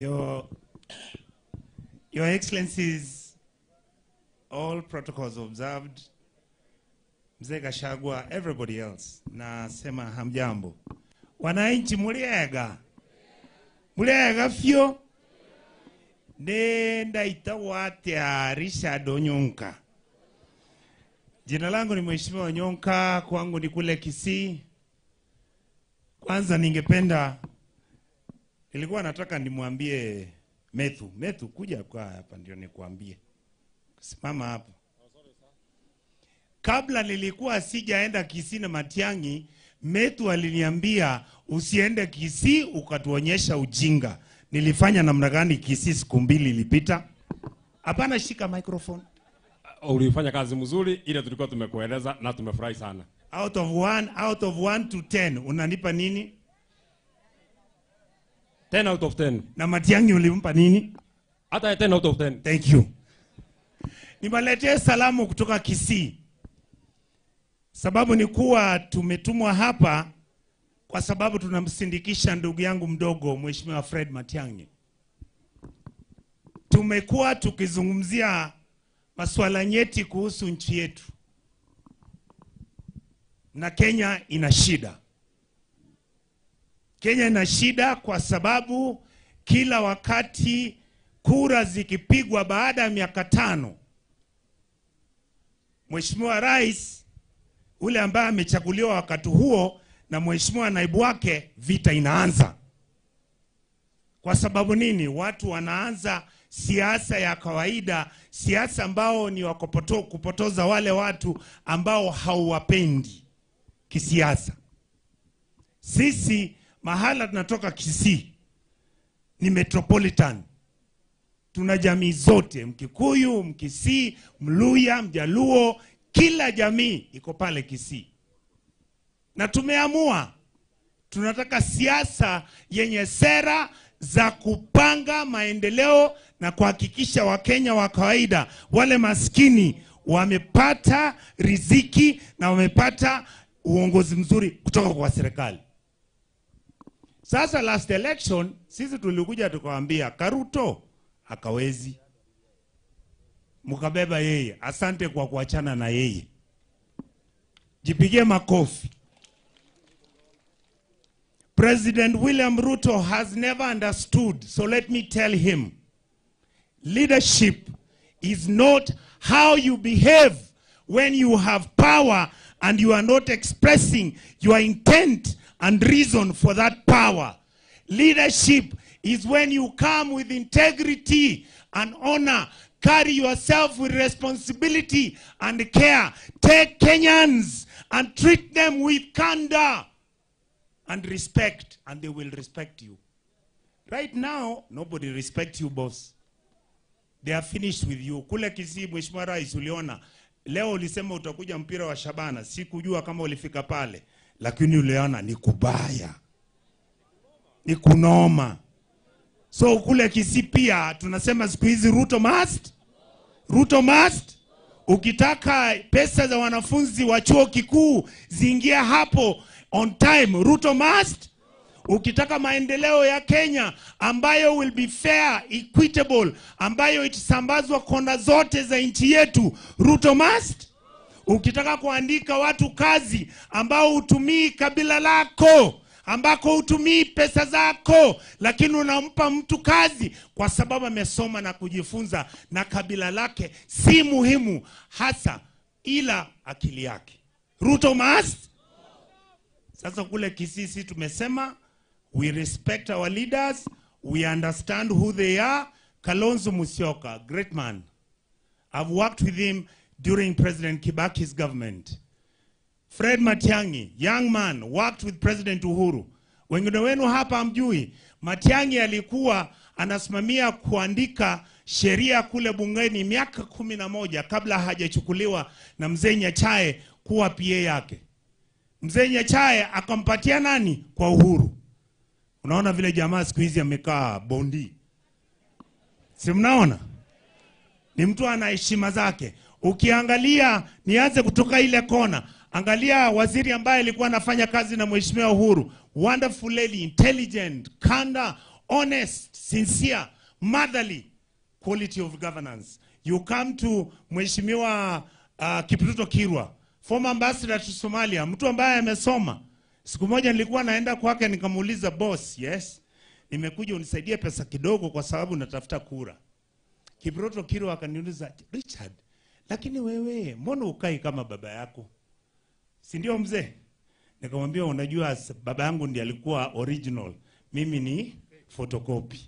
Your Excellencies, all protocols observed, Mzee Gachagua, everybody else, nasema hamjambo. Wananchi muliega fyo, nenda itawatia Richard Onyonka. Jina langu ni Mheshimiwa Onyonka, kwangu ni kule Kisii. Kwanza nilikuwa nataka nimwambie Methu kuja kwa hapa ndio nikuambie. Simama hapo. Kabla nilikuwa sijaenda Kisii na Matiang'i, Methu aliniambia usiende Kisii ukatuonyesha ujinga. Nilifanya namna gani Kisii siku 2 ilipita? Hapana, shika microphone. Ulifanya kazi mzuri, ile tulikuwa tumekueleza na tumefurahi sana. Out of 1 to 10 unanipa nini? 10 out of 10. Na Matiang'i ulimpa nini? Hata 10 out of 10. Thank you. Nimeletee salamu kutoka Kisii. Sababu ni kuwa tumetumwa hapa kwa sababu tunamsindikisha ndugu yangu mdogo Mheshimiwa Fred Matiang'i. Tumekuwa tukizungumzia masuala nyeti kuhusu nchi yetu. Na Kenya ina shida. Kenya ina shida kwa sababu kila wakati kura zikipigwa baada ya miaka 5, Mheshimiwa Rais ule ambaye amechaguliwa wakati huo na Mheshimiwa naibu wake, vita inaanza. Kwa sababu nini? Watu wanaanza siasa ya kawaida, siasa ambao ni kupotoza wale watu ambao hauwapendi kisiasa. Sisi mahala tunatoka Kisii ni metropolitan. Tuna jamii zote, Mkikuyu, Mkisii, Mluya, Mjaluo, kila jamii iko pale Kisii. Na tumeamua tunataka siasa yenye sera za kupanga maendeleo na kuhakikisha Wakenya wa kawaida, wale maskini, wamepata riziki na wamepata uongozi mzuri kutoka kwa serikali. Sasa last election sisi tulikuja tukawaambia Karuto akawezi, mkabeba yeye. Asante kwa kuachana na yeye. Jipigie makofi. President William Ruto has never understood, so let me tell him, leadership is not how you behave when you have power and you are not expressing your intent and reason for that power. Leadership is when you come with integrity and honor, carry yourself with responsibility and care, take Kenyans and treat them with candor and respect, and they will respect you. Right now, nobody respects you, boss. They are finished with you. Kule Kisii, Mheshimiwa Rais, uliona leo ulisema utakuja mpira wa Shabana. Sikujua kama ulifika pale, lakini uliona ni kubaya, ni kunoma. So kule Kisii pia tunasema siku hizi Ruto must. Ukitaka pesa za wanafunzi wa chuo kikuu ziingia hapo on time, Ruto must. Ukitaka maendeleo ya Kenya ambayo will be fair, equitable, ambayo itasambazwa kona zote za nchi yetu, Ruto must. Ukitaka kuandika watu kazi ambao hutumii kabila lako, ambako hutumii pesa zako, lakini unampa mtu kazi kwa sababu amesoma na kujifunza na kabila lake si muhimu hasa ila akili yake, Ruto must. Sasa kule Kisii tumesema we respect our leaders, we understand who they are. Kalonzo Musyoka, great man. I've worked with him during President Kibaki's government. Fred Matiang'i, young man, worked with President Uhuru. Wengine wenu hapa mjui, Matiang'i alikuwa anasimamia kuandika sheria kule bungeni miaka 11 kabla hajachukuliwa na Mzee Nyachae kuwa PA yake. Mzee Nyachae akampatia nani? Kwa Uhuru. Unaona vile jamaa siku hizi amekaa bondi. Si mnaona? Ni mtu ana heshima zake. Ukiangalia, nianze kutoka ile kona, angalia waziri ambaye alikuwa anafanya kazi na Mheshimiwa Uhuru. Wonderful lady, intelligent, candor, honest, sincere, motherly quality of governance. You come to Mheshimiwa Kipruto Kirwa, former ambassador to Somalia, mtu ambaye amesoma. Siku moja nilikuwa naenda kwake nikamuuliza, boss, yes, nimekuja unisaidie pesa kidogo kwa sababu natafuta kura. Kipruto Kirwa akaniuliza, Richard, lakini wewe mbona ukai kama baba yako? Si ndio mzee? Nikamwambia, unajua baba yangu ndiye alikuwa original, mimi ni photocopy.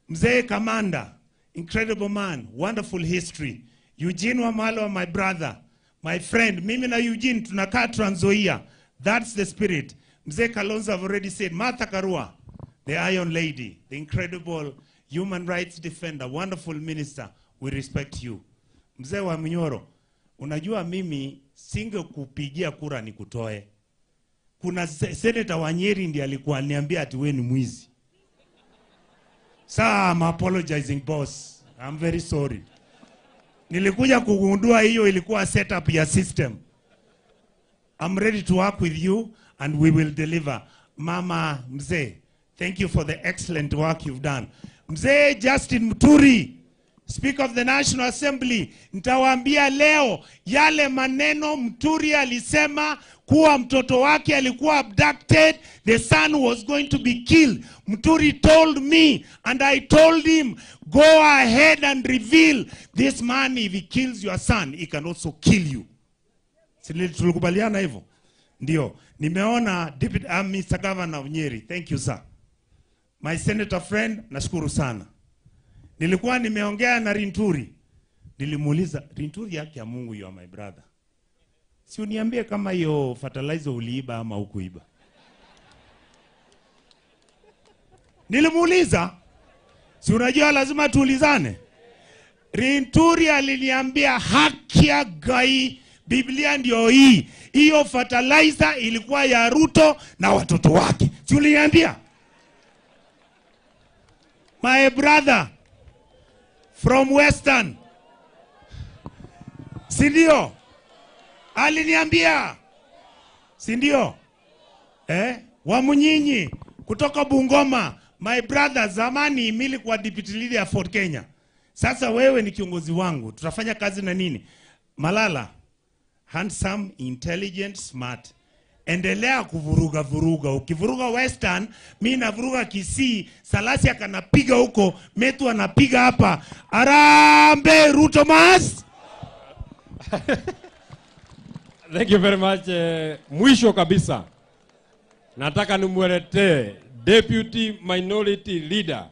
Mzee Kamanda, incredible man, wonderful history. Eugene Wamalwa, my brother, my friend. Mimi na Eugene tunakaa Trans Nzoia. That's the spirit. Mzee Kalonzo, I've already said. Martha Karua, the Iron Lady, the incredible human rights defender, wonderful minister. We respect you. Mzee wa Mnyoro, unajua mimi singe kupigia kura nikutoe. Kuna Senator Wanyeri ndiye alikuwa niambia ati wewe ni mwizi. Sir, I'm apologizing, boss. I'm very sorry. Nilikuja kugundua hiyo ilikuwa setup ya system. I'm ready to work with you and we will deliver. Mama Mzee, thank you for the excellent work you've done. Mzee Justin Muturi, Speaker of the National Assembly, nitawaambia leo yale maneno Muturi alisema kuwa mtoto wake alikuwa abducted, the son was going to be killed. Muturi told me and I told him, go ahead and reveal this man, if he kills your son, he can also kill you. Tulikubaliana hivyo? Ndio. Nimeona Deputy Mr. Governor of Nyeri. Thank you, sir. My senator friend, nashukuru sana. Nilikuwa nimeongea na Rinturi. Nilimuuliza, Rinturi yake ya Mungu, you are my brother. Si uniambie kama hiyo fertilizer uliiba ama hukuiba. Nilimuuliza, si unajua lazima tuulizane. Rinturi aliniambia, haki ya Gai, Biblia ndio hii. Hiyo fertilizer ilikuwa ya Ruto na watoto wake. Si uliniambia? My brother from Western. Si ndio? Aliniambia. Si ndio? Wamunyinyi kutoka Bungoma. My brother, zamani mimi kwa deputy leader ya Fort Kenya. Sasa wewe ni kiongozi wangu. Tutafanya kazi na nini? Malala, handsome, intelligent, smart. Endelea kuvuruga vuruga. Ukivuruga Western, mimi navuruga Kisii, Salasi akanapiga huko, Metu anapiga hapa. Arambe Ruto Mas. Thank you very much. Mwisho kabisa, nataka nimwelete Deputy Minority Leader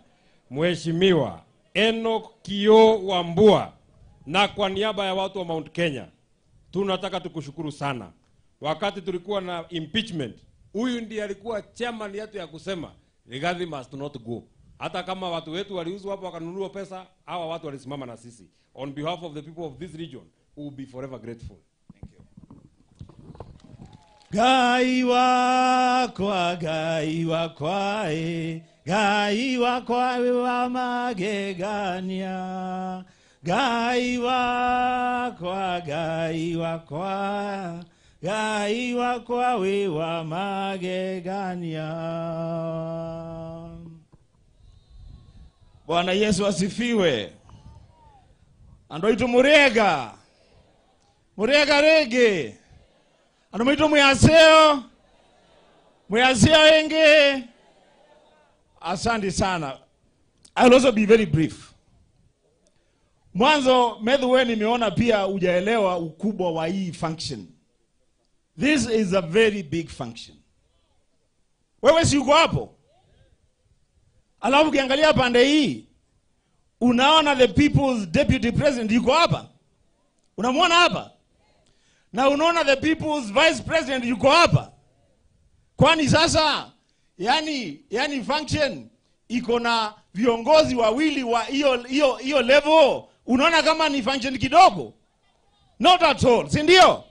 Mheshimiwa Enoch Kio Wambua, na kwa niaba ya watu wa Mount Kenya tunataka tukushukuru sana. Wakati tulikuwa na impeachment, huyu ndiye alikuwa chairman yetu ya kusema Rigathi must not go. Hata kama watu wetu waliuzwa hapo wakanunua pesa, hawa watu walisimama na sisi. On behalf of the people of this region, we will be forever grateful. Thank you. Gai wakwa, Gai wakwa, Gai wakwa wa magegania. Gai wakwa, Gai wakwa, Gai wakwa we wa magegania. Bwana Yesu asifiwe. Andoito murega. Murega rege. Andoito muyaseo. Muyaseo enge. Asante sana. I'll also be very brief. Mwanzo medhuwe nimeona pia hujaelewa ukubwa wa hii function. This is a very big function. Wewe si uko hapo? Alafu ukiangalia pande hii, unaona the people's deputy president yuko hapa. Unamwona hapa? Na unaona the people's vice president yuko hapa. Kwani sasa yani function iko na viongozi wawili wa hiyo level. Unaona kama ni function kidogo? Not at all, si ndio?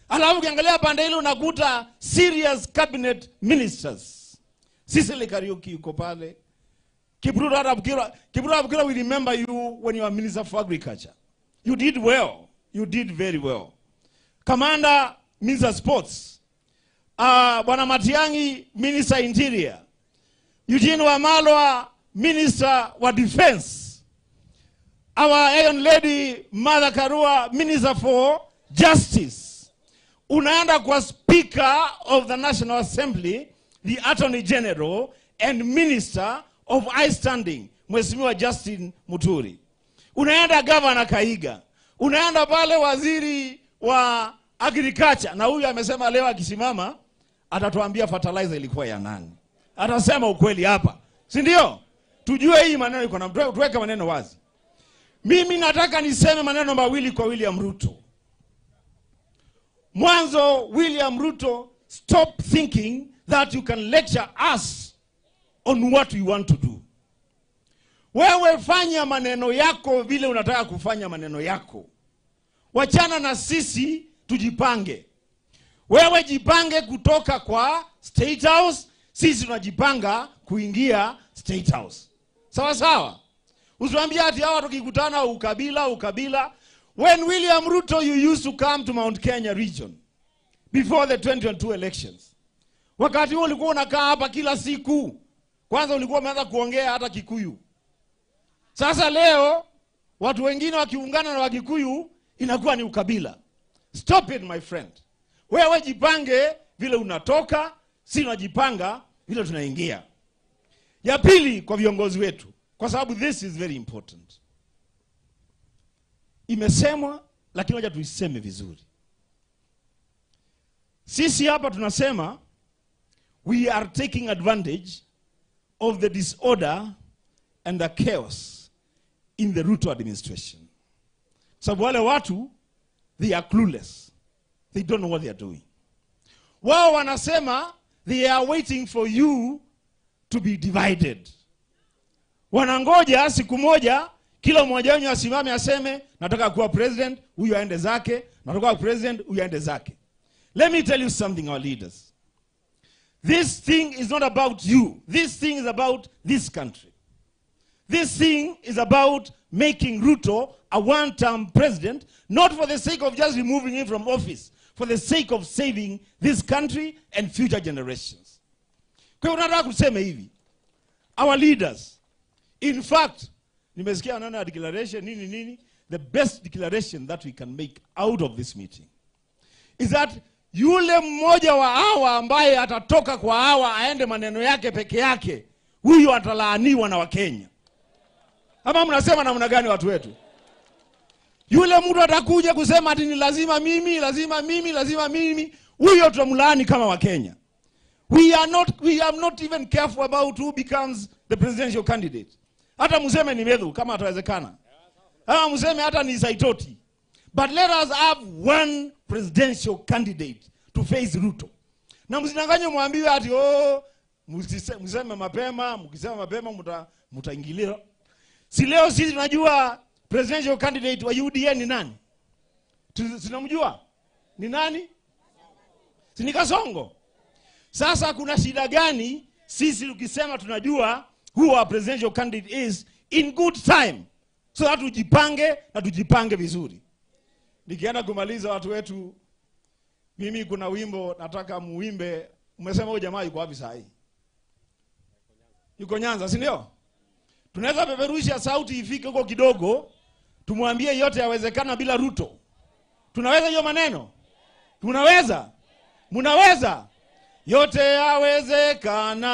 Alafu ukiangalia pande ile unakuta serious cabinet ministers. Cecily Kariuki yuko pale. Kipruto Abukira, we remember you when you were Minister for Agriculture. You did well. You did very well. Commander, Minister Sports. Bwana Matiang'i, Minister Interior. Eugene Wamalwa, Minister wa Defense. Our Iron Lady Mother Karua, Minister for Justice. Unaenda kwa Speaker of the National Assembly, the Attorney General, and Minister of High Standing, Mheshimiwa Justin Muturi. Unaenda Governor Kaiga. Unaenda pale waziri wa Agriculture. Na huyu amesema leo akisimama atatuambia fertilizer ilikuwa ya nani. Atasema ukweli hapa. Si ndio? Tujue hii maneno iko na tuweke maneno wazi. Mimi nataka niseme maneno mawili kwa William Ruto. Mwanzo, William Ruto, stop thinking that you can lecture us on what we want to do. Wewe fanya maneno yako vile unataka kufanya maneno yako. Wachana na sisi tujipange. Wewe jipange kutoka kwa State House, sisi tunajipanga kuingia State House. Sawa sawa? Usiwaambie ati hawa tukikutana ukabila. When William Ruto, you used to come to Mount Kenya region before the 2022 elections. Wakati huo ulikuwa unakaa hapa kila siku. Kwanza ulikuwa umeanza kuongea hata Kikuyu. Sasa leo watu wengine wakiungana na Wakikuyu inakuwa ni ukabila. Stop it, my friend. Wewe jipange vile unatoka, si unajipanga vile tunaingia. Ya pili kwa viongozi wetu, kwa sababu this is very important. Imesemwa lakini wacha tuiseme vizuri. Sisi hapa tunasema we are taking advantage of the disorder and the chaos in the Ruto administration. Sababu wale watu, they are clueless. They don't know what they are doing. Wao wanasema they are waiting for you to be divided. Wanangoja siku moja kila mmoja wenu asimame aseme nataka kuwa president, huyu aende zake, nataka kuwa president, huyu aende zake. Let me tell you something, our leaders. This thing is not about you. This thing is about this country. This thing is about making Ruto a one-term president, not for the sake of just removing him from office, for the sake of saving this country and future generations. Kwa hiyo nataka kusema hivi, our leaders, in fact, nimesikia nana declaration nini, the best declaration that we can make out of this meeting is that yule mmoja wa hawa ambaye atatoka kwa hawa aende maneno yake peke yake, huyo atalaaniwa na Wakenya. Ama mnasema namna gani watu wetu? Yule mtu atakuja kusema ati ni lazima mimi, huyo tutamlaani kama Wakenya. We are not even careful about who becomes the presidential candidate. Hata museme ni Medhu kama atawezekana. Hata museme hata ni Saitoti. But let us have one presidential candidate to face Ruto. Na msidanganye muambiwe ati mseme mapema, mkisema mapema mtaingilia. Si leo sisi tunajua presidential candidate wa UDA ni nani? Tunamjua? Ni nani? Si ni Kasongo. Sasa kuna shida gani sisi tukisema tunajua who our presidential candidate is in good time, so that tujipange vizuri. Nikienda kumaliza watu wetu, mimi kuna wimbo nataka muimbe. Umesema huyo jamaa yuko wapi saa hii? Yuko Nyanza, si ndio? Tunaweza peperusha sauti ifike huko kidogo, tumwambie yote yawezekana bila Ruto. Tunaweza hiyo maneno? Tunaweza? Munaweza? Yote yawezekana.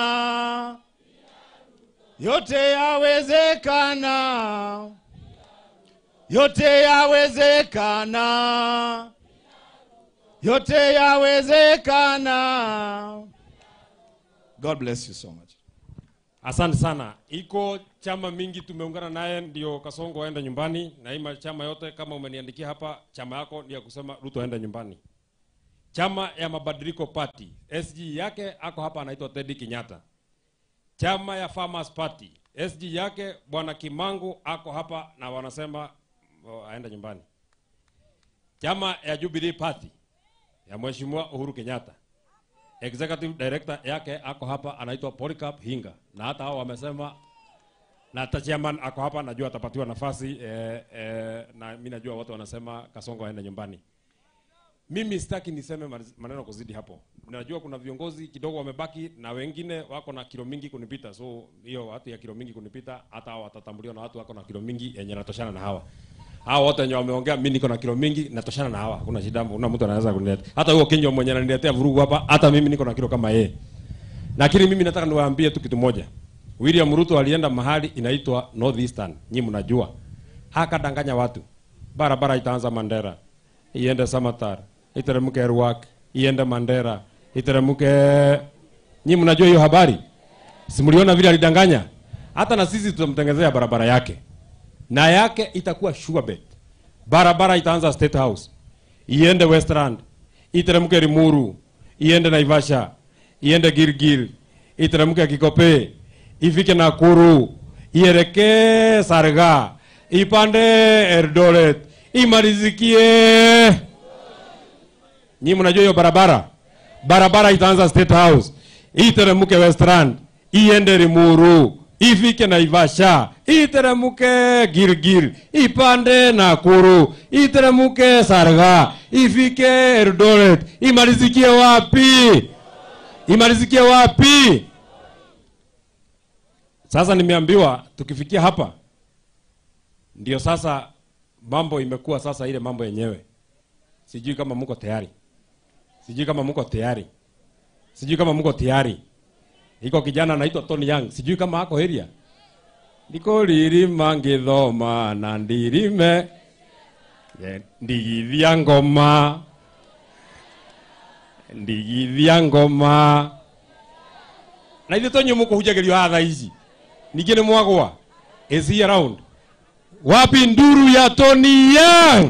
Yote yawezekana. Yote yawezekana. Yote yawezekana. God bless you so much. Asante sana. Iko chama mingi tumeungana naye ndio Kasongo aende nyumbani, na hii chama yote kama umeniandikia hapa chama yako ndio kusema Ruto aende nyumbani. Chama ya Mabadiliko Party, SG yake ako hapa anaitwa Teddy Kenyatta. Chama ya Farmers Party, SG yake Bwana Kimangu ako hapa na wanasema aende nyumbani. Chama ya Jubilee Party ya Mheshimiwa Uhuru Kenyatta, Executive Director yake ako hapa anaitwa Polycarp Hinga, na hata hao wamesema, na hata chairman ako hapa najua atapatiwa nafasi na mimi najua watu wanasema Kasongo aende nyumbani. Mimi sitaki niseme maneno kuzidi hapo. Najua kuna viongozi kidogo wamebaki na wengine wako na kilo mingi kunipita. So hiyo watu ya kilo mingi kunipita hata hao watatambuliwa na watu wako na kilo mingi yenye natoshana na hawa. Hao wote wenye wameongea mimi niko na kilo mingi natoshana na hawa. Hakuna shida, kuna mtu anaweza kuniletea. Hata huyo Kinyo mwenye ananiletea vurugu hapa, hata mimi niko na kilo kama yeye. Lakini mimi nataka niwaambie tu kitu moja. William Ruto alienda mahali inaitwa Northeastern. Nyinyi mnajua. Akadanganya watu. Barabara itaanza Mandera, iende Samatar, iteremke Ruak, iende Mandera, iteremke. Nyinyi mnajua hiyo habari? Simuliona vile alidanganya? Hata na sisi tutamtengenezea barabara yake. Na yake itakuwa sure bet. Barabara itaanza State House, iende Westland, iteremke Limuru, iende Naivasha, iende Gilgil, iteremke Kikope, ifike Nakuru, iereke Sarga, ipande Eldoret, imalizikie. Nyinyi mnajua hiyo barabara? Barabara itaanza State House, iteremke Westland, iende Limuru, ifike Naivasha, iteremke Gilgil, ipande Nakuru, iteremke Sarga, ifike Eldoret, imalizikie wapi? Imalizikie wapi? Sasa nimeambiwa tukifikia hapa ndio sasa mambo imekuwa sasa ile mambo yenyewe. Sijui kama mko tayari. Sijui kama mko tayari. Sijui kama mko tayari. Iko kijana anaitwa Tony Young. Sijui kama hako area. Niko lirima ngithoma na ndirime. Ndigithia ngoma. Ndigithia ngoma. Na ithe tonyu muko hujagerio hatha ici. Ningine mwagwa. Is he around? Wapi nduru ya Tony Young?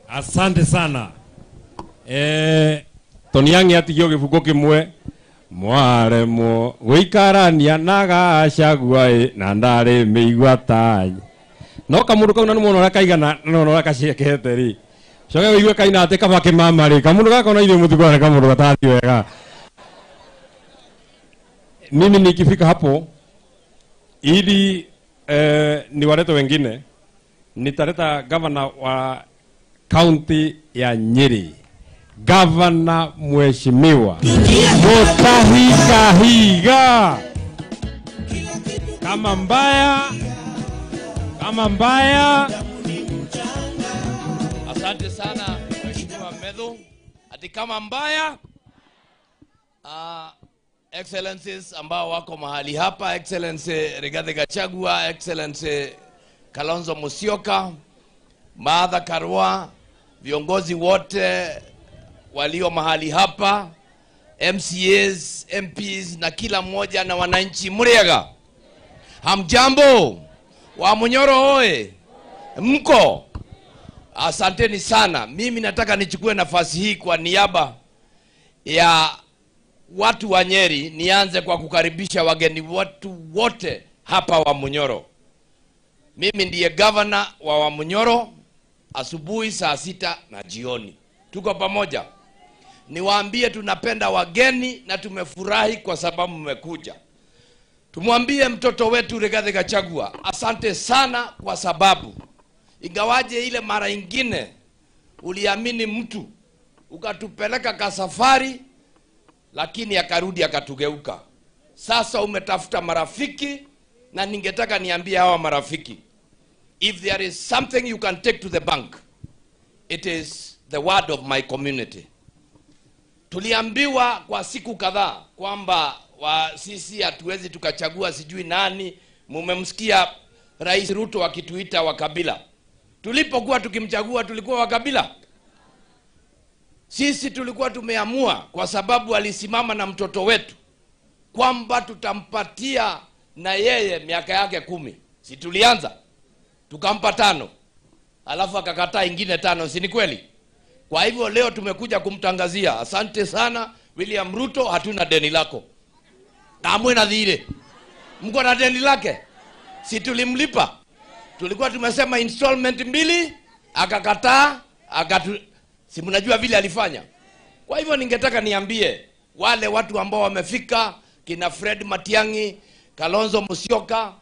Asante sana. Tony Young atigio gibuko kimwe mwaremo guikarania na gacagua na ndari meigua tai no kamundu kau na numono rakaigana no rakacekete ri coge wigue kaina ate kaba kimama ri kamundu gakona ile muthigwa kamundu gatati wega. Mimi nikifika hapo ili niwalete wengine, nitaleta gavana wa kaunti ya Nyeri, gavana mheshimiwa Mutahi Kahiga. Kama mbaya. Asante sana Mheshimiwa Medhu. Ati kama mbaya, excellencies ambao wako mahali hapa, Excellency Rigathi Gachagua, Excellency Kalonzo Musyoka, Martha Karua, viongozi wote walio mahali hapa, MCAs, MPs na kila mmoja na wananchi muriaga. Hamjambo? Wa Munyoro oe. Mko? Asanteni sana. Mimi nataka nichukue nafasi hii kwa niaba ya watu wa Nyeri, nianze kwa kukaribisha wageni watu wote hapa wa Munyoro. Mimi ndiye governor wa Wamunyoro. Asubuhi saa 6 na jioni tuko pamoja. Niwaambie tunapenda wageni na tumefurahi kwa sababu mmekuja. Tumwambie mtoto wetu Rigathi Gachagua asante sana, kwa sababu ingawaje ile mara ingine uliamini mtu ukatupeleka kasafari, lakini akarudi akatugeuka. Sasa umetafuta marafiki, na ningetaka niambie hawa marafiki, if there is something you can take to the bank, it is the word of my community. Tuliambiwa kwa siku kadhaa kwamba sisi hatuwezi tukachagua sijui nani. Mumemsikia Rais Ruto akituita wakabila. Tulipokuwa tukimchagua tulikuwa wakabila? Sisi tulikuwa tumeamua, kwa sababu alisimama na mtoto wetu, kwamba tutampatia na yeye miaka yake 10. Si tulianza tukampa 5, alafu akakataa ingine 5, si ni kweli? Kwa hivyo leo tumekuja kumtangazia asante sana William Ruto, hatuna deni lako. Kamwe na dhire. Mko na deni lake? Si tulimlipa? Tulikuwa tumesema installment 2, akakataa, si mnajua vile alifanya. Kwa hivyo ningetaka niambie wale watu ambao wamefika, kina Fred Matiang'i, Kalonzo Musyoka,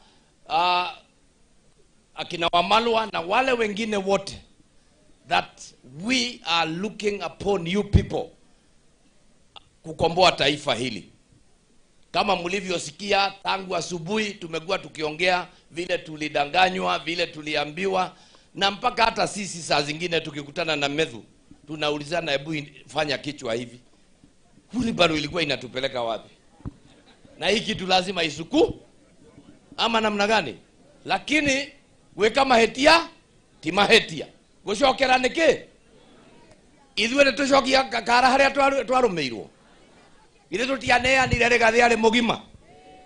akina Wamalwa na wale wengine wote, that we are looking upon you people kukomboa taifa hili. Kama mlivyosikia tangu asubuhi tumekuwa tukiongea vile tulidanganywa, vile tuliambiwa, na mpaka hata sisi saa zingine tukikutana na Medhu tunaulizana, hebu fanya kichwa hivi, bado ilikuwa inatupeleka wapi? Na hii kitu lazima isuku ama namna gani? Lakini we kama hetia timahetia gucokera niki ithuĩ tucokia kara haria twarumeirwo. Ile tutianeanire Rigathi ari mugima,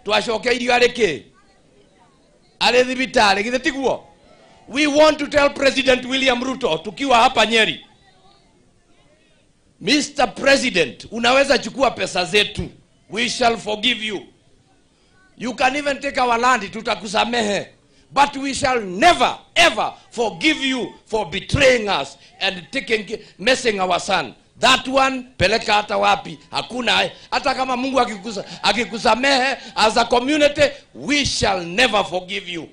twacokeirio ari ki? Ari thibitari githe tiguo? We want to tell President William Ruto tukiwa hapa Nyeri, Mr. President, unaweza chukua pesa zetu, we shall forgive you. You can even take our land, tutakusamehe. But we shall never ever forgive you for betraying us and messing our son. That one peleka hata wapi? Hakuna. Hata kama Mungu akikusamehe as a community, we shall never forgive you.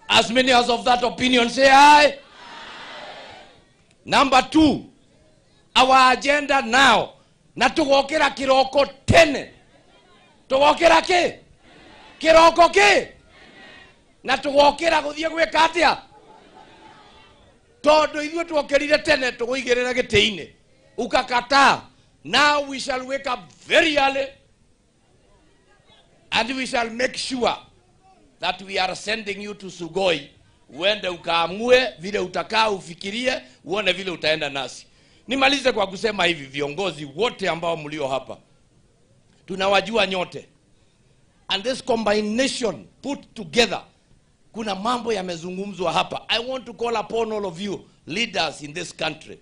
As many as of that opinion say aye. Number 2, our agenda now, na tugokera kiroko tene. Tugokera ke? Kiroko ke? Na tugokera guthie gwika atia? Tondu ithuĩ tuokerire tene tuguigirira gitĩ-inĩ ukakataa. Now we shall wake up very early and we shall make sure that we are sending you to Sugoi, uende ukaamue vile utakaa, ufikirie, uone vile utaenda nasi. Nimalize kwa kusema hivi, viongozi wote ambao mlio hapa tunawajua nyote, and this combination put together, kuna mambo yamezungumzwa hapa. I want to call upon all of you leaders in this country.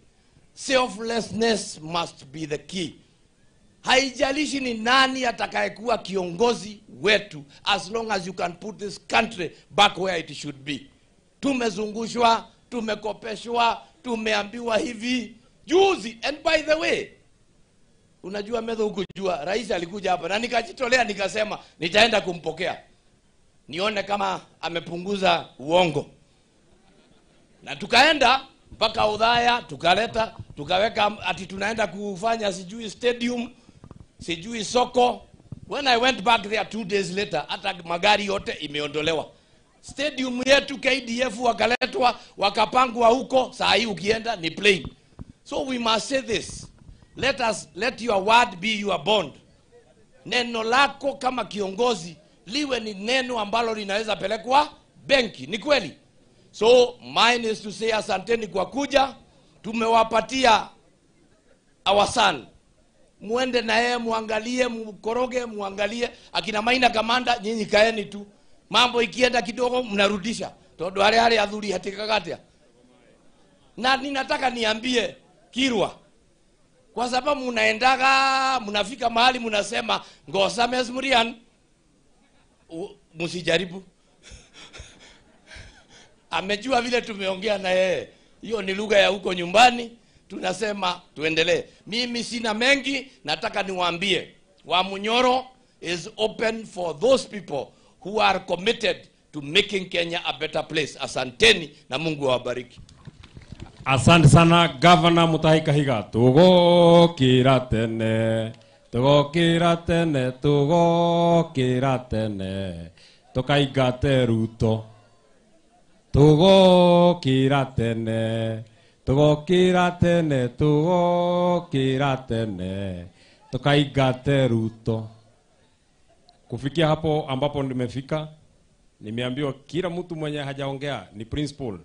Selflessness must be the key. Haijalishi ni nani atakayekuwa kiongozi wetu, as long as you can put this country back where it should be. tumezungushwa, tumekopeshwa, tumeambiwa hivi juzi. And by the way, unajua Medho hukujua, rais alikuja hapa na nikajitolea nikasema nitaenda kumpokea, nione kama amepunguza uongo. Na tukaenda mpaka Udhaya, tukaleta, tukaweka ati tunaenda kufanya sijui stadium, sijui soko. When I went back there 2 days later, hata magari yote imeondolewa. Stadium yetu KDF wakaletwa, wakapangwa huko, saa hii ukienda ni plain. So we must say this. Let your word be your bond. Neno lako kama kiongozi liwe ni neno ambalo linaweza pelekwa benki. Ni kweli? So mine is to say asanteni kwa kuja. Tumewapatia our son. Muende na yeye muangalie, mkoroge, muangalie. Akina Maina Kamanda, nyinyi kaeni tu. Mambo ikienda kidogo mnarudisha. Todo hale adhuri hatikagatia. Na ninataka niambie Kirwa, kwa sababu mnaendaga, mnafika mahali mnasema Ngosa Mesmurian, msijaribu. Amejua vile tumeongea na yeye. Hiyo ni lugha ya huko nyumbani. Tunasema tuendelee. Mimi sina mengi, nataka niwaambie Wamunyoro is open for those people who are committed to making Kenya a better place. Asanteni na Mungu awabariki. Asante sana Governor Mutahi Kahiga. Tugokira tene, tugokira tene, tugokira tene, tukaigate Ruto. Tugokira tene, tugokira tene, tugokira tene, tukaigate Ruto. Kufikia hapo ambapo nimefika, nimeambiwa kila mtu mwenye hajaongea ni principal.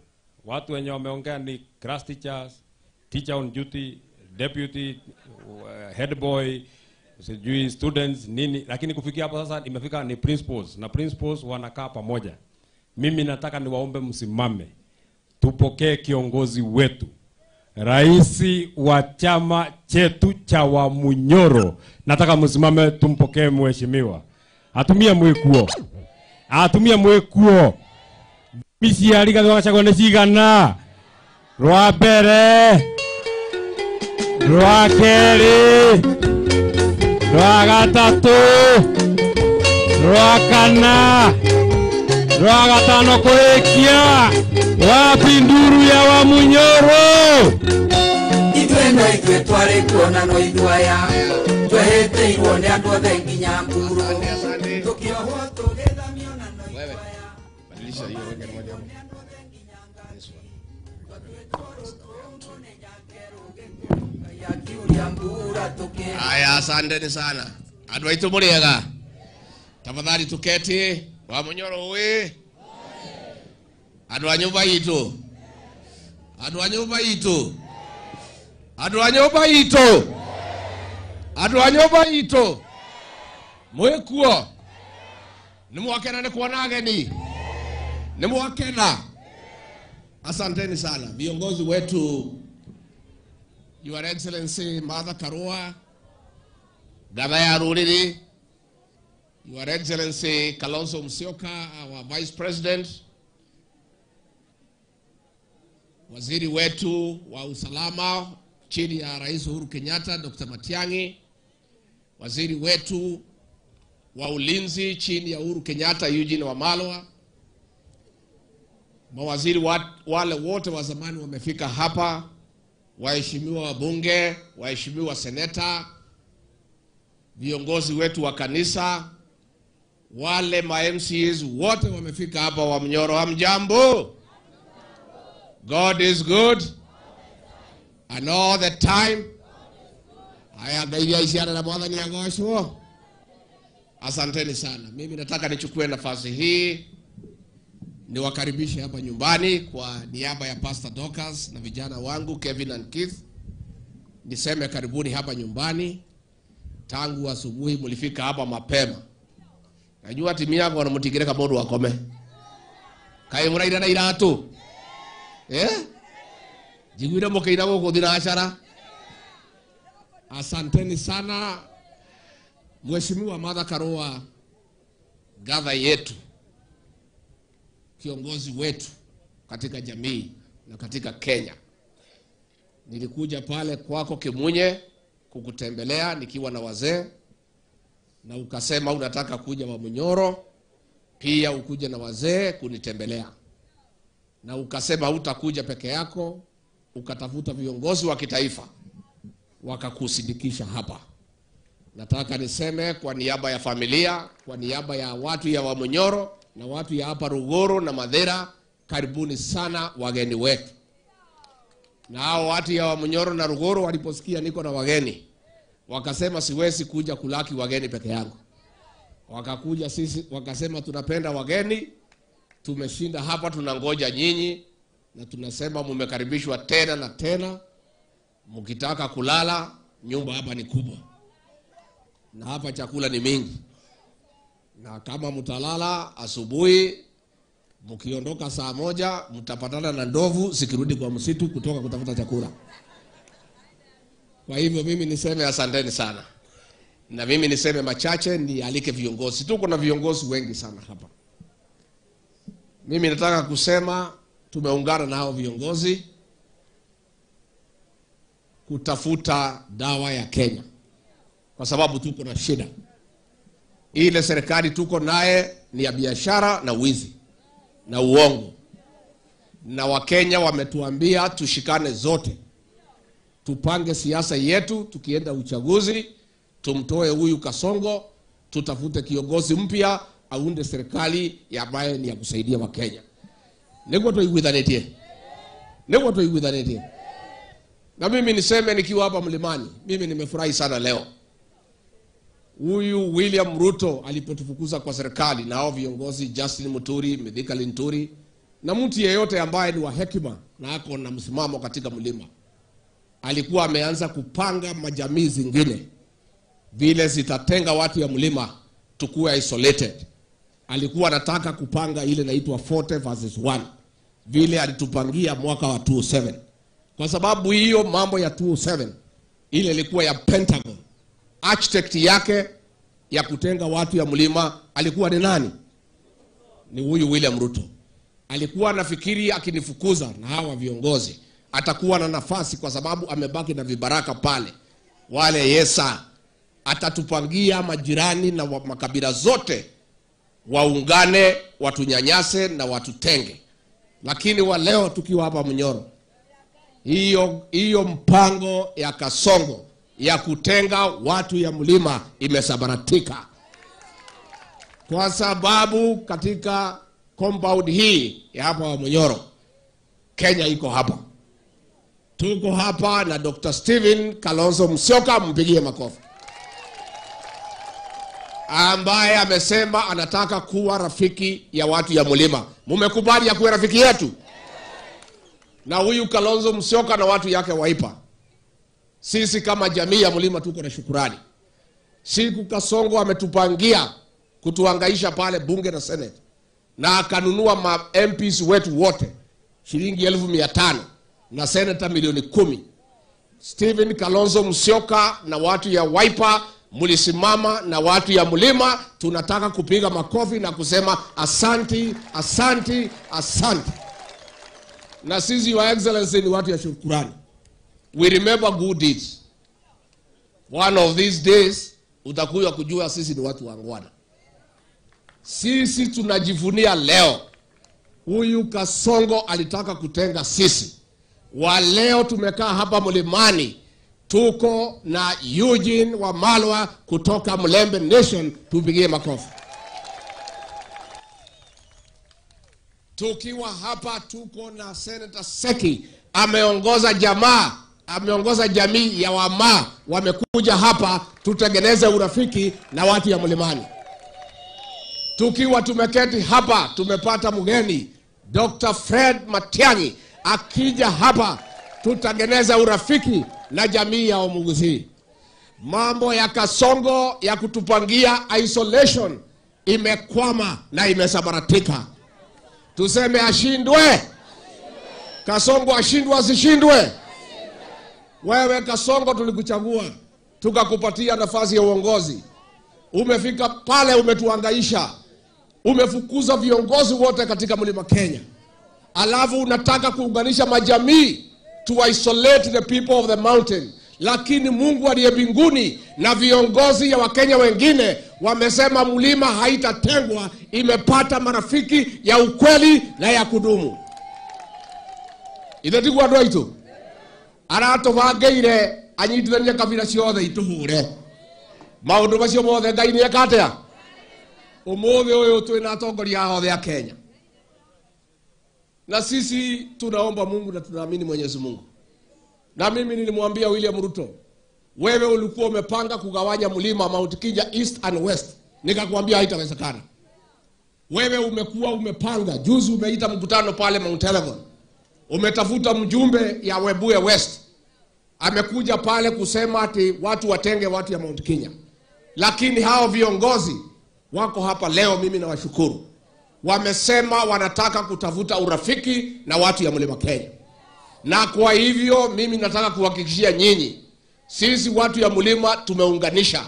Watu wenye wameongea ni class teachers, teacher on duty, deputy, head boy, sijui students, nini. Lakini kufikia hapo sasa nimefika ni principals. Na principals wanakaa pamoja. Mimi nataka niwaombe msimame. Tupokee kiongozi wetu. Raisi wa chama chetu cha Wamunyoro. Nataka msimame tumpokee mheshimiwa. Atumia mwekuo. Atumia mwekuo. Misi aligathwa Gachagua cigana. Rwa mbere. Rwa keri. Rwa gatatu. Rwa kana. Rwa gatano kuikia. Wapi nduru ya Wamunyoro? Itweno itwe twari kuona no idwaya. Twehete iwone andu othe nginya mburu. Tukiohwo tugethamio na no idwaya. Badilisha hiyo weke moja. Aya, asanteni sana. Andũ aitũ mũrĩega. Tafadhali tuketi. Wamunyoro we. Andũ a nyũmba itũ. Andũ a nyũmba itũ. Andũ a nyũmba itũ. Andũ a nyũmba itũ. Mwekuo. Nĩ mwakena nĩ kuona ageni. Nĩ mwakena. Asanteni sana. Viongozi wetu, Your Excellency Martha Karua, Gavana Ruriri, Your Excellency Kalonzo Musyoka, our Vice President, waziri wetu wa usalama chini ya Rais Uhuru Kenyatta, Dr. Matiang'i, waziri wetu wa ulinzi chini ya Uhuru Kenyatta, Eugene Wamalwa, mawaziri wale wote wa zamani wamefika hapa, waheshimiwa wabunge, waheshimiwa seneta, viongozi wetu wa kanisa, wale ma-MCs wote wamefika hapa. Wamunyoro, hamjambo? God is good and all the time. Haya, gaidia isiana na mwathani agoshwo. Asanteni sana. Mimi nataka nichukue nafasi hii niwakaribishe hapa nyumbani kwa niaba ya Pastor Dorcas na vijana wangu Kevin and Keith. Niseme karibuni hapa nyumbani. Tangu asubuhi mlifika hapa mapema. Najua timu yako wanamutigire kama mundu wakome. Kai muraira na iratu. Jigwire mukeira guku thina ashara. Asanteni sana. Mheshimiwa Martha Karua, gava yetu, kiongozi wetu, katika jamii na katika Kenya. Nilikuja pale kwako Kimunye kukutembelea nikiwa na wazee, na ukasema unataka kuja Wamunyoro pia ukuje na wazee kunitembelea, na ukasema hutakuja peke yako, ukatafuta viongozi wa kitaifa wakakusindikisha hapa. Nataka niseme kwa niaba ya familia, kwa niaba ya watu ya Wamunyoro na watu ya hapa Ruguru na Mathira, karibuni sana wageni wetu. Na hao watu ya Wamunyoro na Ruguru waliposikia niko na wageni, wakasema siwezi kuja kulaki wageni peke yangu. Wakakuja sisi, wakasema tunapenda wageni, tumeshinda hapa, tunangoja nyinyi, na tunasema mumekaribishwa tena na tena. Mkitaka kulala, nyumba hapa ni kubwa, na hapa chakula ni mingi, na kama mtalala asubuhi, mkiondoka saa 1 mtapatana na ndovu zikirudi kwa msitu kutoka kutafuta chakula. Kwa hivyo mimi niseme asanteni sana, na mimi niseme machache, nialike viongozi. Tuko na viongozi wengi sana hapa. Mimi nataka kusema tumeungana na hao viongozi kutafuta dawa ya Kenya, kwa sababu tuko na shida. Ile serikali tuko naye ni ya biashara na wizi na uongo, na Wakenya wametuambia tushikane zote, tupange siasa yetu, tukienda uchaguzi tumtoe huyu Kasongo, tutafute kiongozi mpya aunde serikali ambayo ni ya kusaidia Wakenya. Niko tuigwithanetie. Na mimi niseme nikiwa hapa Mlimani, mimi nimefurahi sana leo. Huyu William Ruto alipotufukuza kwa serikali na hao viongozi Justin Muturi, Mithika Linturi na mtu yeyote ambaye ni wa hekima na ako na msimamo katika mlima, alikuwa ameanza kupanga majamii zingine vile zitatenga watu ya mlima tukue isolated. Alikuwa anataka kupanga ile inaitwa 40 versus 1 vile alitupangia mwaka wa 2007. Kwa sababu hiyo mambo ya 2007 ile ilikuwa ya Pentagon, architect yake ya kutenga watu ya mlima alikuwa ni nani? Ni huyu William Ruto. Alikuwa anafikiri akinifukuza na hawa viongozi atakuwa na nafasi, kwa sababu amebaki na vibaraka pale wale yesa, atatupangia majirani na makabila zote waungane, watunyanyase na watutenge. Lakini wa leo tukiwa hapa Munyoro, hiyo mpango ya Kasongo ya kutenga watu ya mlima imesabaratika, kwa sababu katika compound hii ya hapa Munyoro, Kenya iko hapa. Tuko hapa na Dr. Stephen Kalonzo Musyoka, mpigie makofi, ambaye amesema anataka kuwa rafiki ya watu ya mlima. Mumekubali ya kuwa rafiki yetu? Na huyu Kalonzo Musyoka na watu yake waipa, sisi kama jamii ya mlima tuko na shukrani. Siku Kasongo ametupangia kutuhangaisha pale bunge na senate, na akanunua ma MPs wetu wote shilingi 1,500 na senator milioni 10. Stephen Kalonzo Musyoka na watu ya Wiper mulisimama na watu ya mlima, tunataka kupiga makofi na kusema asanti, asanti, asanti. Na sisi wa excellency ni watu ya shukrani. We remember good deeds. One of these days utakuja kujua sisi ni watu wangwana. Sisi tunajivunia leo huyu Kasongo alitaka kutenga sisi. Wa leo tumekaa hapa Mlimani, tuko na Eugene Wamalwa kutoka Mlembe Nation, tupigie makofi. Tukiwa hapa tuko na Senator Seki, ameongoza jamii ya Wamaa, wamekuja hapa tutengeneze urafiki na watu ya Mlimani. Tukiwa tumeketi hapa tumepata mgeni Dr. Fred Matiang'i, akija hapa tutengeneza urafiki na jamii ya Omugusi. Mambo ya Kasongo ya kutupangia isolation imekwama na imesabaratika. Tuseme ashindwe. Kasongo ashindwe asishindwe? Wewe Kasongo tulikuchagua, tukakupatia nafasi ya uongozi. Umefika pale umetuhangaisha. Umefukuza viongozi wote katika Mlima Kenya. alafu unataka kuunganisha majamii to isolate the people of the mountain. Lakini Mungu aliye mbinguni na viongozi ya Wakenya wengine wamesema mlima haitatengwa, imepata marafiki ya ukweli na ya kudumu. Itheti kwa ndoito arato vangeire anyitithania kabila ciothe ituhure maundu macio mothe Ngai ni akatea. Umuthi uyu twina atongoria othe a Kenya, na sisi tunaomba Mungu na tunaamini Mwenyezi Mungu. Na mimi nilimwambia William Ruto, wewe ulikuwa umepanga kugawanya mlima Mount Kenya East and West, nikakwambia haitawezekana. Wewe umekuwa umepanga, juzi umeita mkutano pale Mount Elgon, umetafuta mjumbe ya Webuye West, amekuja pale kusema ati watu watenge watu ya Mount Kenya. Lakini hao viongozi wako hapa leo, mimi nawashukuru, wamesema wanataka kutafuta urafiki na watu ya mlima Kenya. Na kwa hivyo mimi nataka kuhakikishia nyinyi, sisi watu ya mlima tumeunganisha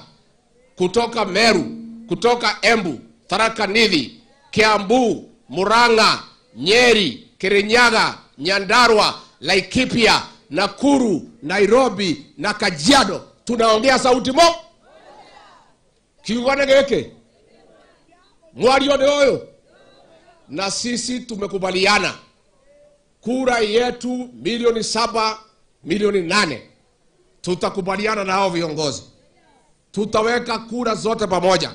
kutoka Meru, kutoka Embu, Tharaka Nithi, Kiambu, Murang'a, Nyeri, Kirinyaga, Nyandarua, Laikipia, Nakuru, Nairobi na Kajiado. Tunaongea sauti moja. Kiugane geke mwario de oyo. Na sisi tumekubaliana kura yetu milioni 7, milioni 8. Tutakubaliana na hao viongozi, tutaweka kura zote pamoja,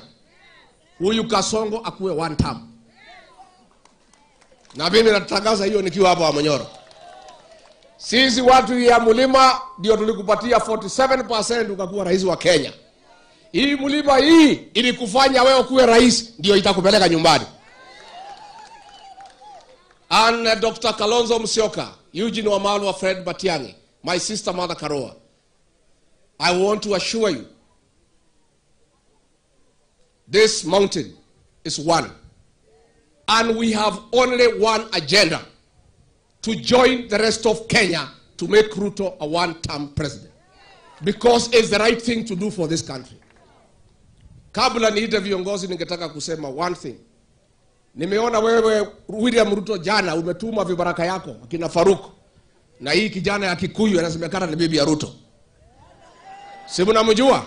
huyu Kasongo akuwe one term. Na mimi natangaza hiyo nikiwa hapa Monyoro. Sisi watu ya mlima ndio tulikupatia 47% ukakuwa rais wa Kenya. Hii mlima hii ilikufanya wewe kuwe rais, ndio itakupeleka nyumbani. And Dr. Kalonzo Musyoka, Eugene Wamalwa, Fred Matiang'i, my sister Martha Karua, I want to assure you, this mountain is one. And we have only one agenda, to join the rest of Kenya to make Ruto a one-term president. Because it's the right thing to do for this country. Kabla niite viongozi ningetaka kusema one thing. Nimeona wewe William Ruto jana umetuma vibaraka yako akina Faruk na hii kijana ya Kikuyu anasemekana ni bibi ya Ruto. Si mnamjua?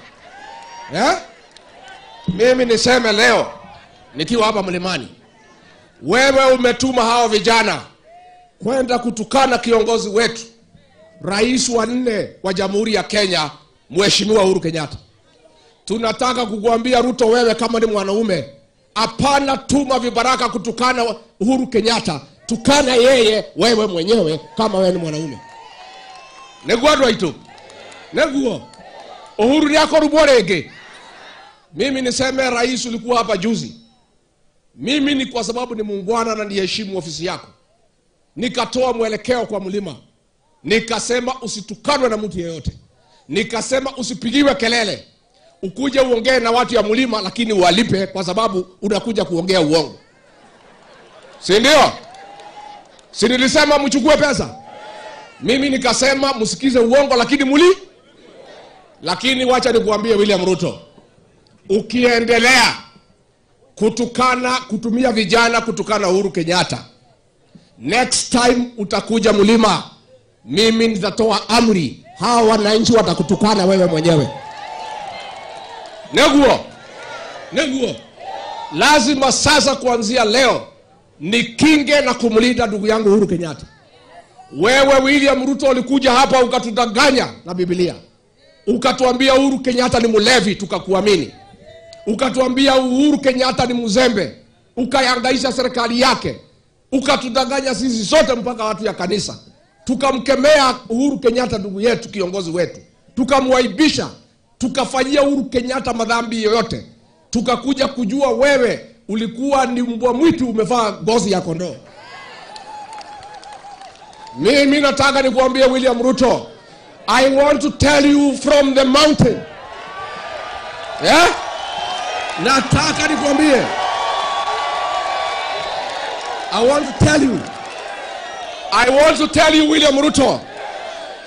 Mimi niseme leo nikiwa hapa mlimani, wewe umetuma hao vijana kwenda kutukana kiongozi wetu, rais wa 4 wa Jamhuri ya Kenya, Mheshimiwa Uhuru Kenyatta. Tunataka kukuambia Ruto, wewe kama ni mwanaume, hapana tuma vibaraka kutukana Uhuru Kenyatta, tukana yeye wewe mwenyewe kama wewe ni mwanaume. Negwadwa ito. Neguo. Uhuru yako ruborege. Mimi niseme rais ulikuwa hapa juzi. Mimi ni kwa sababu ni muungwana na niheshimu ofisi yako, nikatoa mwelekeo kwa mlima. Nikasema usitukanwe na mtu yeyote. Nikasema usipigiwe kelele. Ukuje uongee na watu ya mlima, lakini walipe kwa sababu unakuja kuongea uongo. Si ndio? Si nilisema mchukue pesa? Mimi nikasema msikize uongo lakini Lakini wacha nikuambie William Ruto, ukiendelea kutumia vijana kutukana Uhuru Kenyatta, next time utakuja mlima, mimi nitatoa amri, hawa wananchi watakutukana wewe mwenyewe. Neguo. Lazima sasa kuanzia leo nikinge na kumlinda ndugu yangu Uhuru Kenyatta. Wewe William Ruto ulikuja hapa ukatudanganya na Biblia. Ukatuambia Uhuru Kenyatta ni mlevi, tukakuamini. Ukatuambia Uhuru Kenyatta ni mzembe, ukayangaisha serikali yake. Ukatudanganya sisi sote mpaka watu ya kanisa. Tukamkemea Uhuru Kenyatta ndugu yetu, kiongozi wetu. Tukamwaibisha, tukafanyia Uhuru Kenyatta madhambi yoyote. Tukakuja kujua wewe ulikuwa ni mbwa mwitu umevaa ngozi ya kondoo. Mimi nataka nikuambie William Ruto, I want to tell you from the mountain. Nataka nikuambie, I want to tell you William Ruto,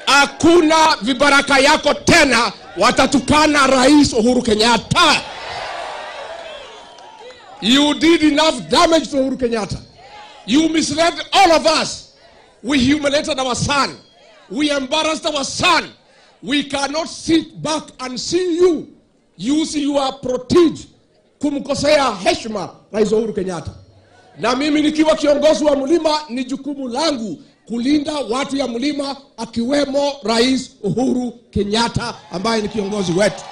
hakuna vibaraka yako tena watatukana Rais Uhuru Kenyatta. You did enough damage to Uhuru Kenyatta. You misled all of us. We humiliated our son. We embarrassed our son. We cannot sit back and see you use your protege kumkosea heshima Rais Uhuru Kenyatta. Na mimi nikiwa kiongozi wa Mlima ni jukumu langu kulinda watu ya Mlima akiwemo Rais Uhuru Kenyatta ambaye ni kiongozi wetu.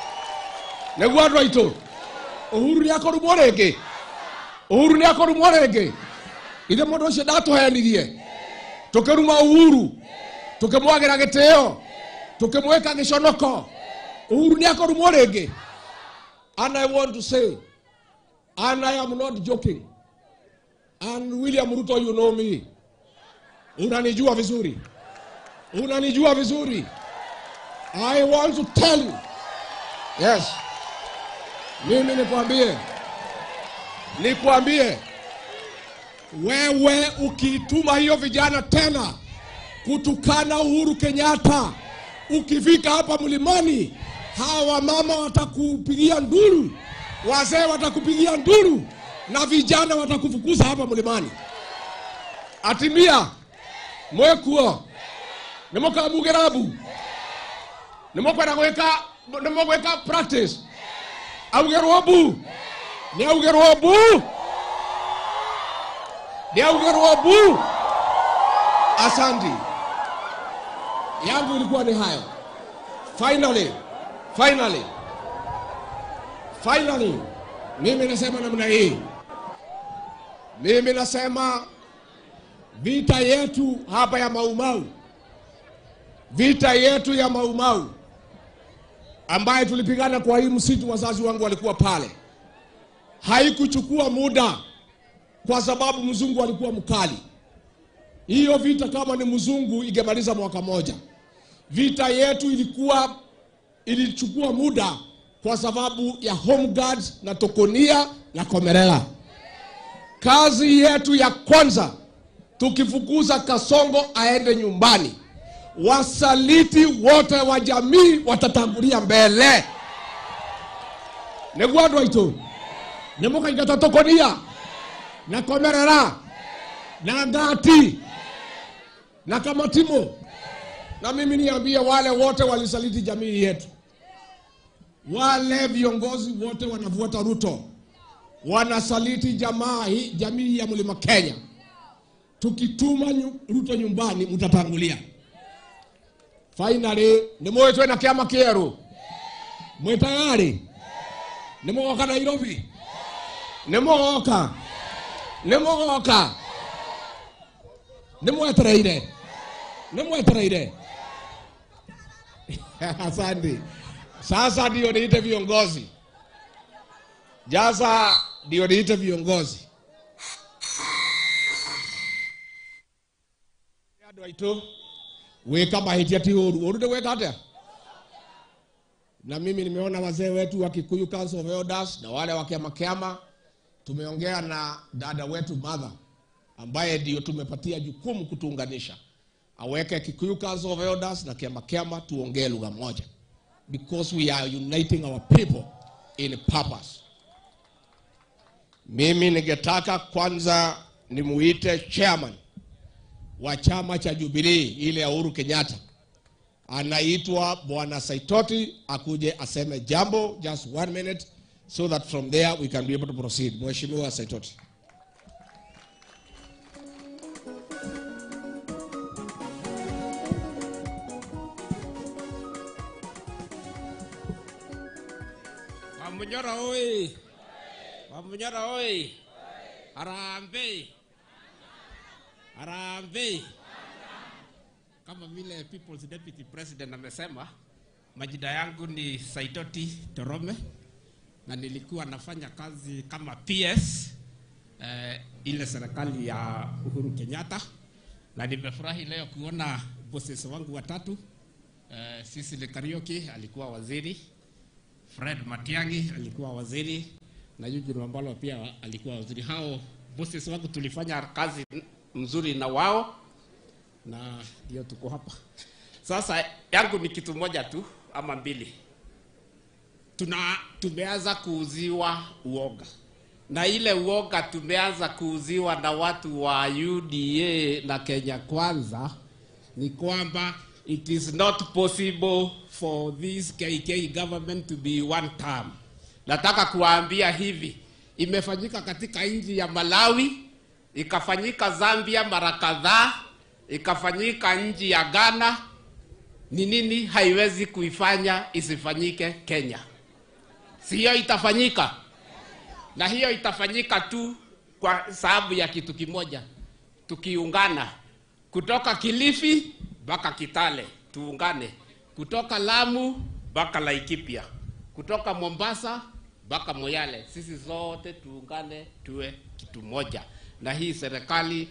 Negwadwa ito. Uhuru ni akoru morege. Uhuru ni akoru morege. Ile modo shedato hayanirie. Tukeruma Uhuru. Tukemwagira giteo. Tukemweka gishonoko. Uhuru ni akoru morege. And I want to say, and I am not joking. And William Ruto, you know me. Unanijua vizuri. Unanijua vizuri. I want to tell you. Yes. Mimi nikwambie. Wewe ukituma hiyo vijana tena kutukana Uhuru Kenyatta, ukifika hapa Mlimani, hawa mama watakupigia nduru, wazee watakupigia nduru, na vijana watakufukuza hapa Mlimani. Atimia mwekuo nemoka mugerabu nemoka gweka practice augerobu ni augerobu. Asante yangu ilikuwa ni hayo. Finally mimi nasema namna hii. Mimi nasema vita yetu hapa ya Maumau, vita yetu ya Maumau ambaye tulipigana kwa hii msitu, wazazi wangu walikuwa pale, haikuchukua muda kwa sababu mzungu alikuwa mkali. Hiyo vita kama ni mzungu ingemaliza mwaka moja. Vita yetu ilichukua muda kwa sababu ya Home Guards na Tokonia na Komerela. Kazi yetu ya kwanza, tukifukuza Kasongo aende nyumbani, wasaliti wote wa jamii watatangulia mbele. Negwadwa ito nemoka ingata Tokonia na Komerela na Ngati na Kamatimo. Na mimi niambia wale wote walisaliti jamii yetu, wale viongozi wote wanafuata Ruto wanasaliti jamii ya Mlima Kenya. Tukituma Ruto nyumbani mtatangulia. Finally nimwetwe na kiama kieru mwetayari nimoka Nairobi nimoka nimwetereire. Asante. Sasa ndio niite viongozi. Jaza ndio niite viongozi. Yado ito weka mahitia ti oru de weka hata. Na mimi nimeona wazee wetu wa Kikuyu Council of Elders na wale wa kiama tumeongea na dada wetu mother ambaye ndio tumepatia jukumu kutuunganisha. Aweke Kikuyu Council of Elders na kiama tuongee lugha moja, because we are uniting our people in purpose. Mimi ningetaka kwanza nimuite chairman wa chama cha Jubilee ile ya Uhuru Kenyatta, anaitwa Bwana Saitoti, akuje aseme jambo, just 1 minute, so that from there we can be able to proceed. Mheshimiwa Saitoti. Wamunyora oi. Harambee. Kama vile People's Deputy President amesema, majina yangu ni Saitoti Torome na nilikuwa nafanya kazi kama PS ile serikali ya Uhuru Kenyatta, na nimefurahi leo kuona bosses wangu watatu. Sisi Kariuki alikuwa waziri, Fred Matiang'i alikuwa waziri, na Eugene Wamalwa pia alikuwa waziri. Hao bosses wangu tulifanya kazi mzuri na wao, na ndio tuko hapa. Sasa yangu ni kitu moja tu ama mbili. Tumeanza kuuziwa uoga. na ile uoga tumeanza kuuziwa na watu wa UDA na Kenya Kwanza ni kwamba it is not possible for this KK government to be one term. Nataka kuwaambia hivi, imefanyika katika nchi ya Malawi, ikafanyika Zambia mara kadhaa, ikafanyika nchi ya Ghana. Ni nini haiwezi kuifanya isifanyike Kenya? Sio itafanyika. Na hiyo itafanyika tu kwa sababu ya kitu kimoja. Tukiungana kutoka Kilifi mpaka Kitale, tuungane. Kutoka Lamu mpaka Laikipia, kutoka Mombasa mpaka Moyale, sisi zote tuungane tuwe kitu moja. Na hii serikali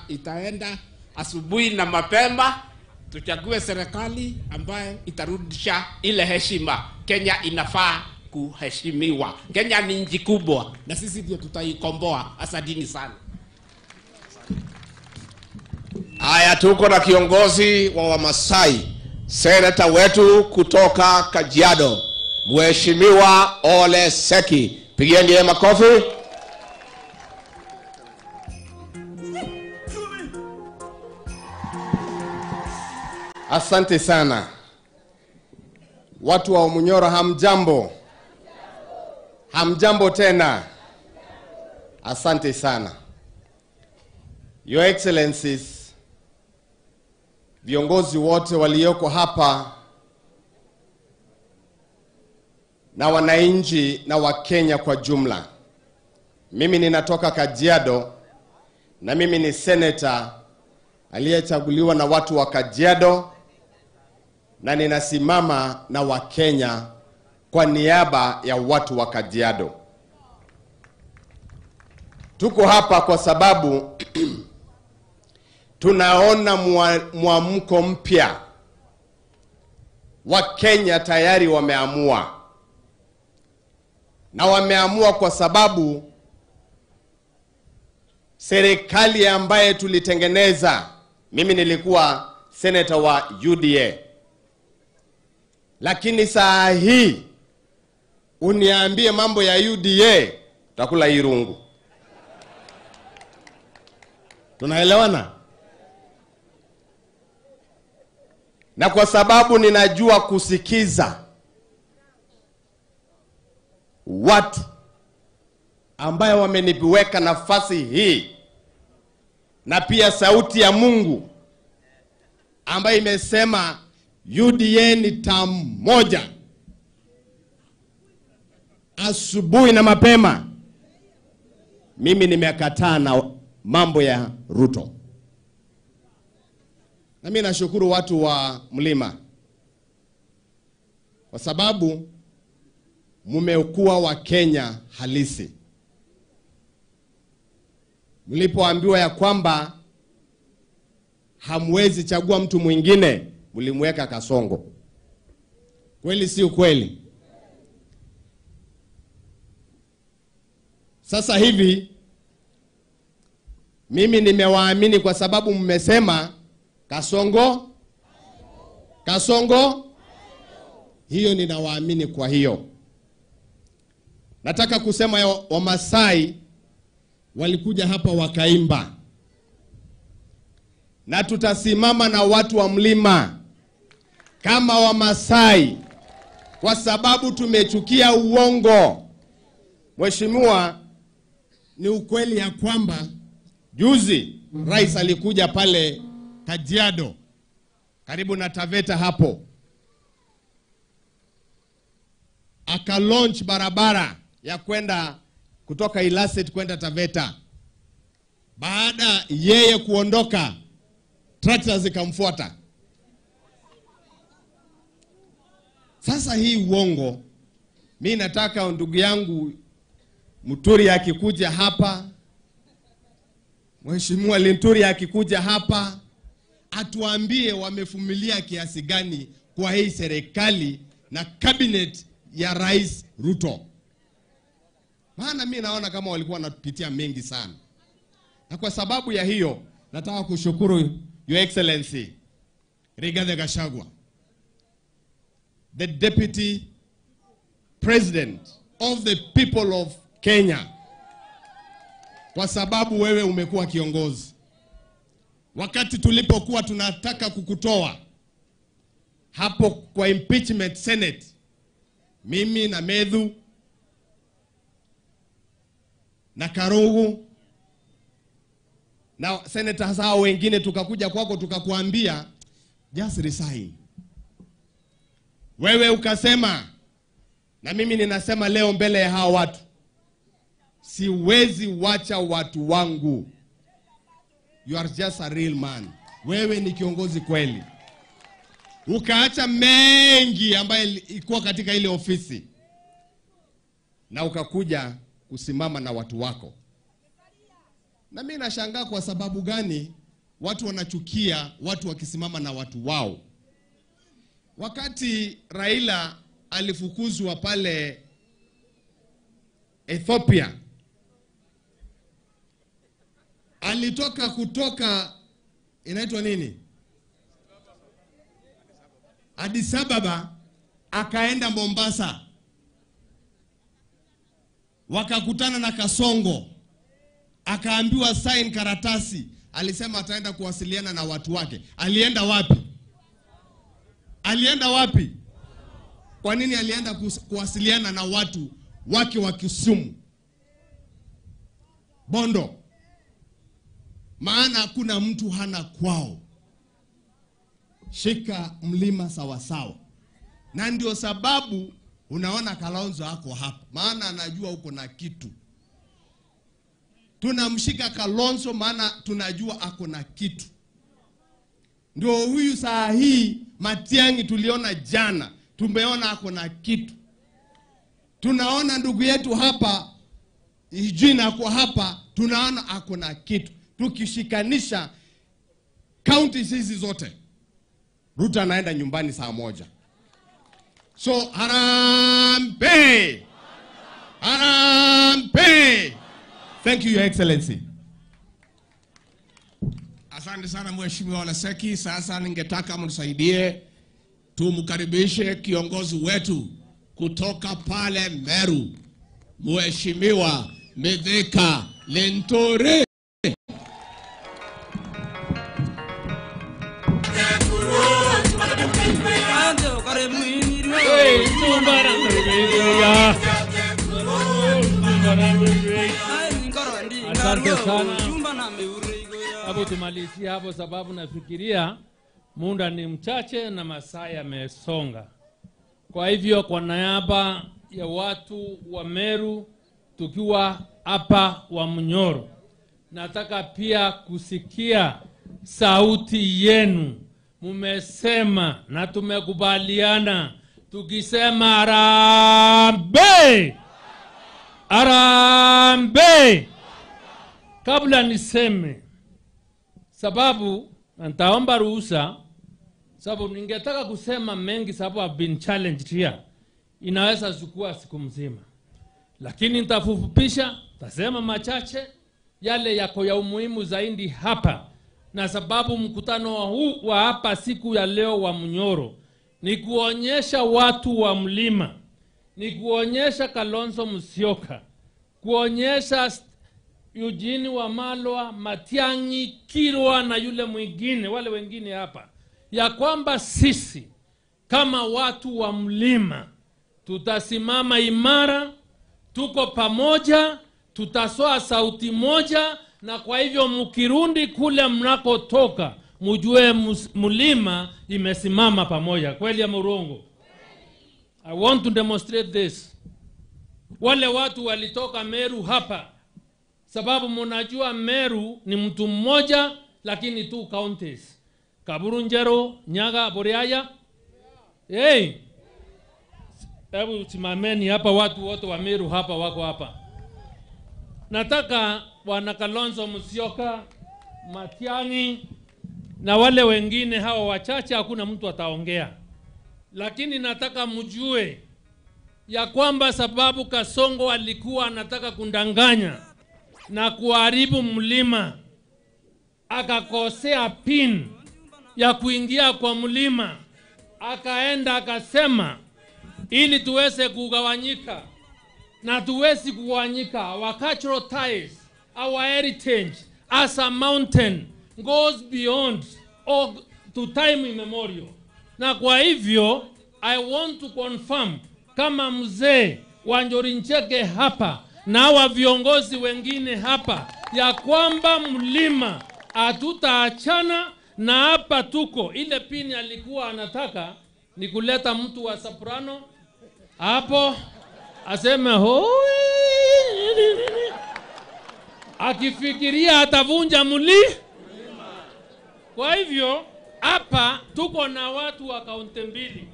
itaenda asubuhi na mapema, tuchague serikali ambaye itarudisha ile heshima Kenya inafaa kuheshimiwa. Kenya ni nchi kubwa na sisi ndio tutaikomboa. Asanteni sana. Haya, tuko na kiongozi wa Wamasai, seneta wetu kutoka Kajiado, Mheshimiwa Ole Seki. Pigieni yeye makofi. Asante sana. Watu wa Munyoro, hamjambo? Hamjambo tena. Asante sana. Your Excellencies, viongozi wote walioko hapa na wananchi na Wakenya kwa jumla. Mimi ninatoka Kajiado na mimi ni senator aliyechaguliwa na watu wa Kajiado, na ninasimama na Wakenya kwa niaba ya watu wa Kajiado. Tuko hapa kwa sababu tunaona mwamko mpya. Wakenya tayari wameamua. Na wameamua kwa sababu serikali ambaye tulitengeneza, mimi nilikuwa senator wa UDA. Lakini saa hii uniambie mambo ya UDA, utakula irungu. Tunaelewana? Na kwa sababu ninajua kusikiza watu ambayo wameniweka nafasi hii, na pia sauti ya Mungu ambayo imesema UDA ni tamu moja, asubuhi na mapema, mimi nimekataa na mambo ya Ruto. Na mimi nashukuru watu wa Mlima kwa sababu mmekuwa wa Kenya halisi. Mlipoambiwa ya kwamba hamwezi chagua mtu mwingine, mlimweka Kasongo. Kweli si kweli? Sasa hivi mimi nimewaamini kwa sababu mmesema Kasongo, Kasongo. Hiyo ninawaamini. Kwa hiyo nataka kusema ya Wamasai walikuja hapa wakaimba, na tutasimama na watu wa Mlima kama Wamasai kwa sababu tumechukia uongo. Mheshimiwa, ni ukweli ya kwamba juzi rais alikuja pale Kajiado karibu na Taveta hapo, aka launch barabara ya kwenda kutoka Ilaset kwenda Taveta. Baada yeye kuondoka, tractors zikamfuata. Sasa hii uongo, mimi nataka ndugu yangu Muturi akikuja hapa, Mheshimiwa Linturi akikuja hapa, atuambie wamefumilia kiasi gani kwa hii serikali na cabinet ya Rais Ruto. Maana mimi naona kama walikuwa wanapitia mengi sana. Na kwa sababu ya hiyo, nataka kushukuru Your Excellency Rigathi Gachagua, the Deputy President of the people of Kenya, kwa sababu wewe umekuwa kiongozi. Wakati tulipokuwa tunataka kukutoa hapo kwa impeachment Senate, mimi na Medhu na Karugu na senators hao wengine tukakuja kwako tukakuambia just resign. Wewe ukasema, na mimi ninasema leo mbele ya hao watu, siwezi wacha watu wangu. You are just a real man. Wewe ni kiongozi kweli. Ukaacha mengi ambaye ilikuwa katika ile ofisi na ukakuja kusimama na watu wako. Na mimi nashangaa kwa sababu gani watu wanachukia watu wakisimama na watu wao. Wakati Raila alifukuzwa pale Ethiopia, alitoka kutoka inaitwa nini? Addis Ababa akaenda Mombasa. Wakakutana na Kasongo. Akaambiwa sign karatasi. Alisema ataenda kuwasiliana na watu wake. Alienda wapi? Alienda wapi? Kwa nini alienda kuwasiliana na watu wake wa Kisumu, Bondo? Maana hakuna mtu hana kwao. Shika mlima sawa sawa. Na ndio sababu unaona Kalonzo hako hapa. Maana anajua uko na kitu. Tunamshika Kalonzo maana tunajua ako na kitu. Ndio huyu saa hii Matiang'i tuliona jana, tumeona ako na kitu. Tunaona ndugu yetu hapa Ijina kwa hapa, tunaona ako na kitu. Tukishikanisha counties hizi zote, Ruto anaenda nyumbani saa moja. So Harambee! Harambee! Thank you, Your Excellency. Asante sana Mheshimiwa Olaseki. Sasa ningetaka mnisaidie tumkaribishe kiongozi wetu kutoka pale Meru, Mheshimiwa Mithika Linturi. Asante sana. Hapo tumalizia hapo sababu nafikiria muda ni mchache na masaa yamesonga. Kwa hivyo kwa niaba ya watu wa Meru tukiwa hapa wa Munyoro, nataka pia kusikia sauti yenu. Mumesema na tumekubaliana tukisema Harambee! Harambee! Kabla niseme sababu nitaomba ruhusa, sababu ningetaka kusema mengi sababu I've been challenged here. Inaweza chukua siku mzima. Lakini nitafupisha, tasema machache yale yako ya umuhimu zaidi hapa. Na sababu mkutano huu wa hapa siku ya leo wa Munyoro ni kuonyesha watu wa mlima, ni kuonyesha Kalonzo Musyoka, kuonyesha Eugene Wamalwa, Matiang'i, Kirwa na yule mwingine, wale wengine hapa, ya kwamba sisi kama watu wa mlima tutasimama imara, tuko pamoja, tutasoa sauti moja, na kwa hivyo mkirundi kule mnakotoka mjue mlima imesimama pamoja. Kweli ya murongo? I want to demonstrate this. Wale watu walitoka Meru hapa sababu mnajua Meru ni mtu mmoja lakini two counties. Kaburunjero, Nyaga, Boriaya. Hey! Hebu simameni hapa, watu wote wa Meru hapa wako hapa. Nataka Bwana Kalonzo Musyoka, Matiang'i na wale wengine hawa wachache, hakuna mtu ataongea. Lakini nataka mjue ya kwamba sababu Kasongo alikuwa anataka kundanganya na kuharibu mlima, akakosea pin ya kuingia kwa mlima, akaenda akasema ili tuweze kugawanyika, na tuwezi kugawanyika, our cultural ties our heritage as a mountain goes beyond or to time immemorial. Na kwa hivyo, I want to confirm kama mzee wa Njori Ncheke hapa na wa viongozi wengine hapa ya kwamba mlima hatutaachana, na hapa tuko. Ile pini alikuwa anataka ni kuleta mtu wa soprano hapo aseme hoi, akifikiria atavunja mlima. Kwa hivyo hapa tuko na watu wa kaunti mbili,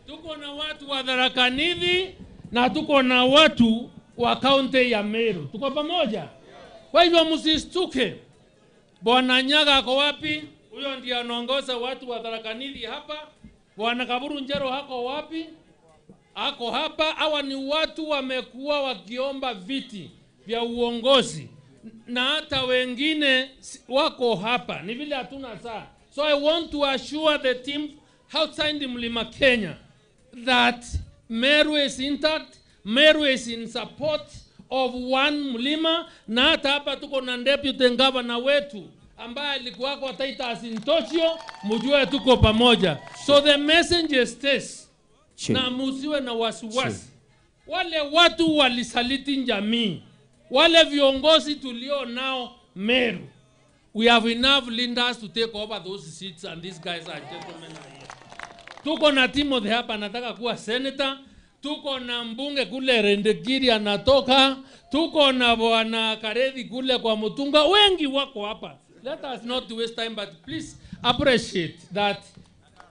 tuko na watu wa Tharaka Nithi na tuko na watu wa kaunti ya Meru. Tuko pamoja. Kwa hivyo msistuke. Bwana Nyaga ako wapi? Huyo ndiye anaongoza watu wa Tharaka Nithi hapa. Bwana Kaburu Njero hako wapi? Ako hapa. Hawa ni watu wamekuwa wakiomba viti vya uongozi, na hata wengine wako hapa. Ni vile hatuna saa. So I want to assure the team outside Mlima Kenya that Meru is intact. Meru is in support of one Mlima, na hata hapa tuko na deputy governor wetu ambaye alikuwa kwa Taita Asintochio, mjue tuko pamoja. So the message stays. Na musiwe na wasiwasi. Wale watu walisaliti jamii, wale viongozi tulio nao Meru, we have enough leaders to take over those seats, and these guys are gentlemen here. Tuko na Timothy hapa anataka kuwa senator. Tuko na mbunge kule Rendekiri anatoka. Tuko na bwana Karethi kule kwa Mutunga. Wengi wako hapa. Let us not waste time, but please appreciate that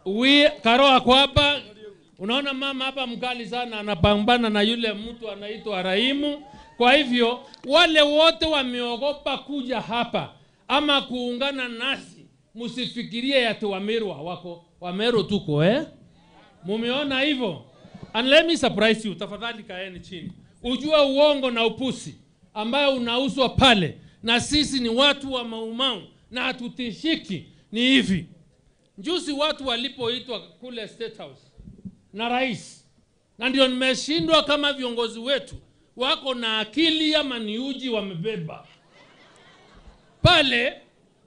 we Karo ako hapa. Unaona mama hapa mkali sana anapambana na yule mtu anaitwa Raimu. Kwa hivyo wale wote wameogopa kuja hapa ama kuungana nasi, msifikirie ati Wameru hawako. Wameru tuko Mumeona hivyo? And let me surprise you, tafadhali kaeni chini. Ujue uongo na upusi ambayo unauswa pale, na sisi ni watu wa Maumau na hatutishiki. Ni hivi. Juzi watu walipoitwa kule State House na rais, na ndio nimeshindwa kama viongozi wetu wako na akili ama ni uji wamebeba. Pale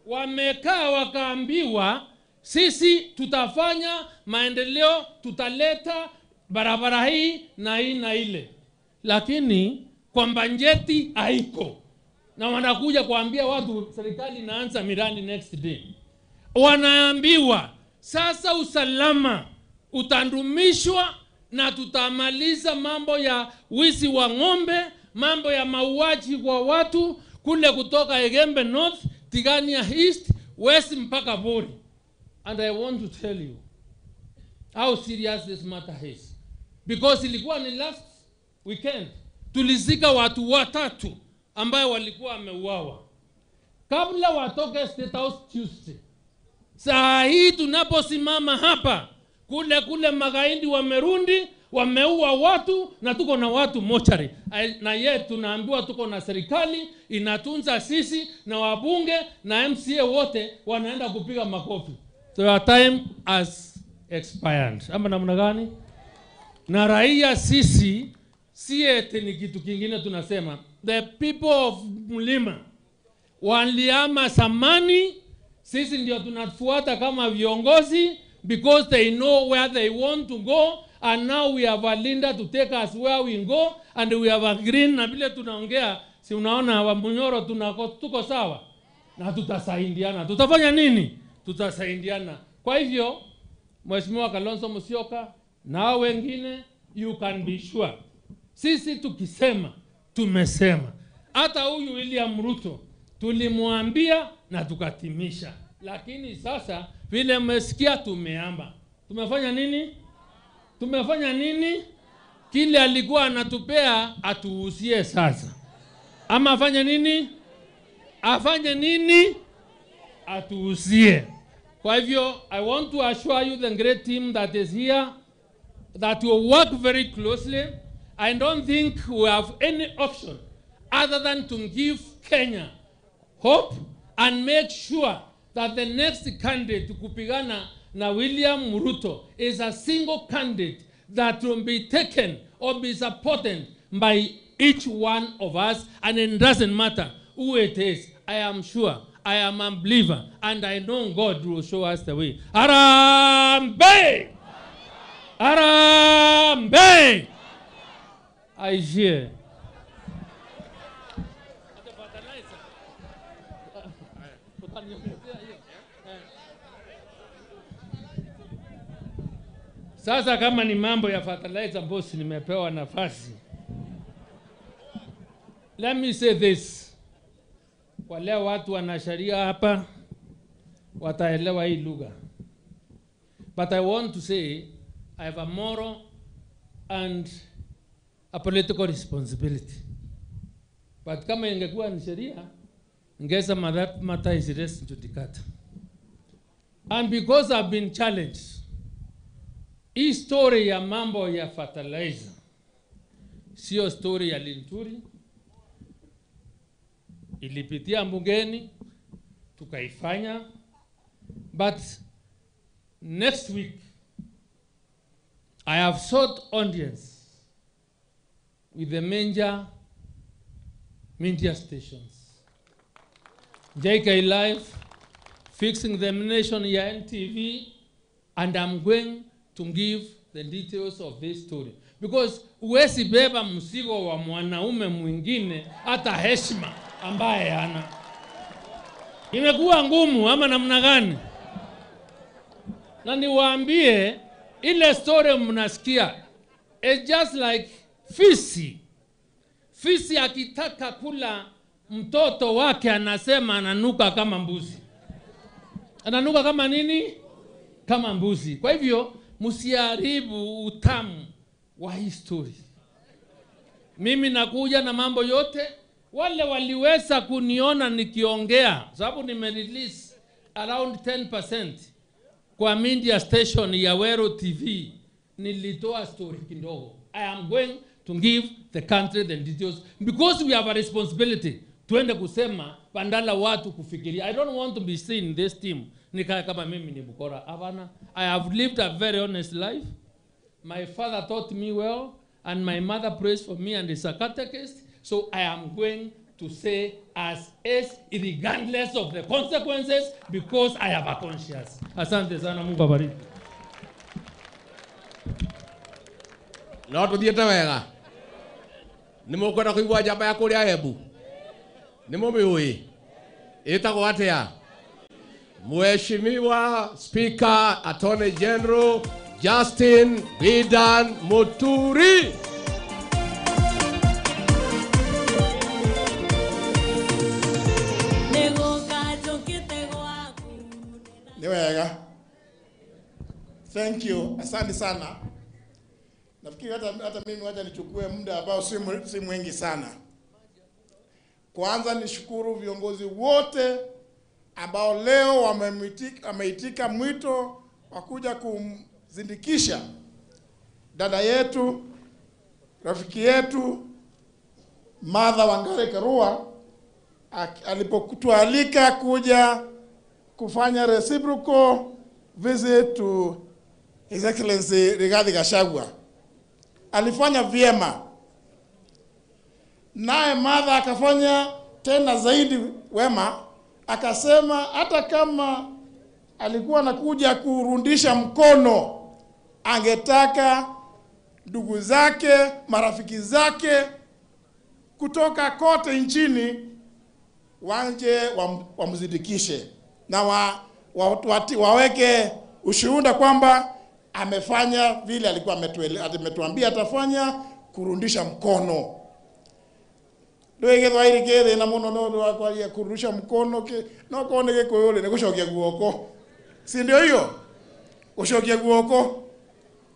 wamekaa wakaambiwa sisi tutafanya maendeleo, tutaleta barabara hii na hii na ile, lakini kwa bajeti haiko, na wanakuja kuambia watu serikali inaanza miradi next day. Wanaambiwa sasa usalama utandumishwa na tutamaliza mambo ya wizi wa ng'ombe, mambo ya mauaji kwa watu kule kutoka Egembe North, Tigania East, West mpaka Bori. And I want to tell you how serious this matter is. Because ilikuwa ni last weekend tulizika watu watatu ambayo walikuwa wameuawa kabla watoke State House Tuesday. Saa hii tunaposimama hapa, kule magaindi wamerundi, wameua watu, na tuko na watu mochari. Na yeye tunaambiwa tuko na serikali inatunza sisi, na wabunge na MCA wote wanaenda kupiga makofi. So your time has expired. Ama namna gani? Na raia sisi si eti ni kitu kingine tunasema. The people of Mlima waliama samani, sisi ndio tunafuata kama viongozi, because they know where they want to go, and now we have a leader to take us where we go, and we have agreed. Na vile tunaongea, si unaona wa Munyoro tuko sawa, na tutasaidiana. Tutafanya nini? Tutasaidiana. Kwa hivyo Mheshimiwa Kalonzo Musyoka na wengine, you can be sure sisi tukisema tumesema. Hata huyu William Ruto tulimwambia na tukatimisha, lakini sasa vile mmesikia tumeamba. Tumefanya nini? Tumefanya nini? Kile alikuwa anatupea atuuzie sasa. Ama afanye nini? Afanye nini? Atuuzie. Kwa hivyo I want to assure you, the great team that is here, that will work very closely. I don't think we have any option other than to give Kenya hope and make sure that the next candidate kupigana na William Ruto is a single candidate that will be taken or be supported by each one of us, and it doesn't matter who it is, I am sure, I am a believer, and I know God will show us the way. Harambee! Harambee! I hear. Sasa kama ni mambo ya fertilizer boss nimepewa nafasi. Let me say this. Wale watu wanasharia hapa wataelewa hii lugha. But I want to say I have a moral and a political responsibility. But kama ingekuwa ni sheria, ningesema that matter is res judicata. And because I've been challenged, hii story ya mambo ya fertilizer sio story ya Linturi, ilipitia mbungeni tukaifanya, but next week I have sought audience with the major media stations, JK Live, Fixing the Nation ya NTV, and I'm going to give the details of this story. Because uwezi beba mzigo wa mwanaume mwingine hata heshima ambaye ana. Imekuwa ngumu ama namna gani? Na niwaambie ile story mnasikia, it's just like fisi. Fisi akitaka kula mtoto wake anasema ananuka kama mbuzi. Ananuka kama nini? Kama mbuzi. Kwa hivyo msiharibu utamu wa hii story. Mimi nakuja na mambo yote. Wale waliweza kuniona nikiongea, sababu nimerelease around 10% kwa media station ya Wero TV, nilitoa story kidogo. I am going to give the country the details because we have a responsibility. Tuende kusema bandala watu kufikiria. I don't want to be seen in this team nikaa kama mimi ni bukora. Hapana. I have lived a very honest life. My father taught me well, and my mother prays for me and is a catechist. So I am going to say as is, regardless of the consequences, because I have a conscience. Asante sana, Mungu abariki. No tuthiete wega. Nimukwenda kuigua njamba ya kuria Embu. Nimumiui. Itagwo atia? Mheshimiwa Speaker, Attorney General Justin Bidan Muturi. Niwega. Thank you. Asante sana. Nafikiri hata mimi wacha nichukue muda ambao si mwingi sana. Kwanza nishukuru viongozi wote ambao leo wameitika mwito wa kuja kumzindikisha dada yetu, rafiki yetu Martha Wangari Karua alipokutualika kuja kufanya reciprocal visit to His Excellency Rigathi Gachagua. Alifanya vyema. Naye Martha akafanya tena zaidi wema, akasema hata kama alikuwa anakuja kurundisha mkono, angetaka ndugu zake, marafiki zake kutoka kote nchini wanje wamzidikishe na waweke ushuhuda kwamba amefanya vile alikuwa ametuambia atafanya, kurundisha mkono. Ndoige thwairi kethe na muno no wakwaria kurusha mkono ke no konege koyole ne gushokia guoko. Si ndio hiyo? Gushokia guoko.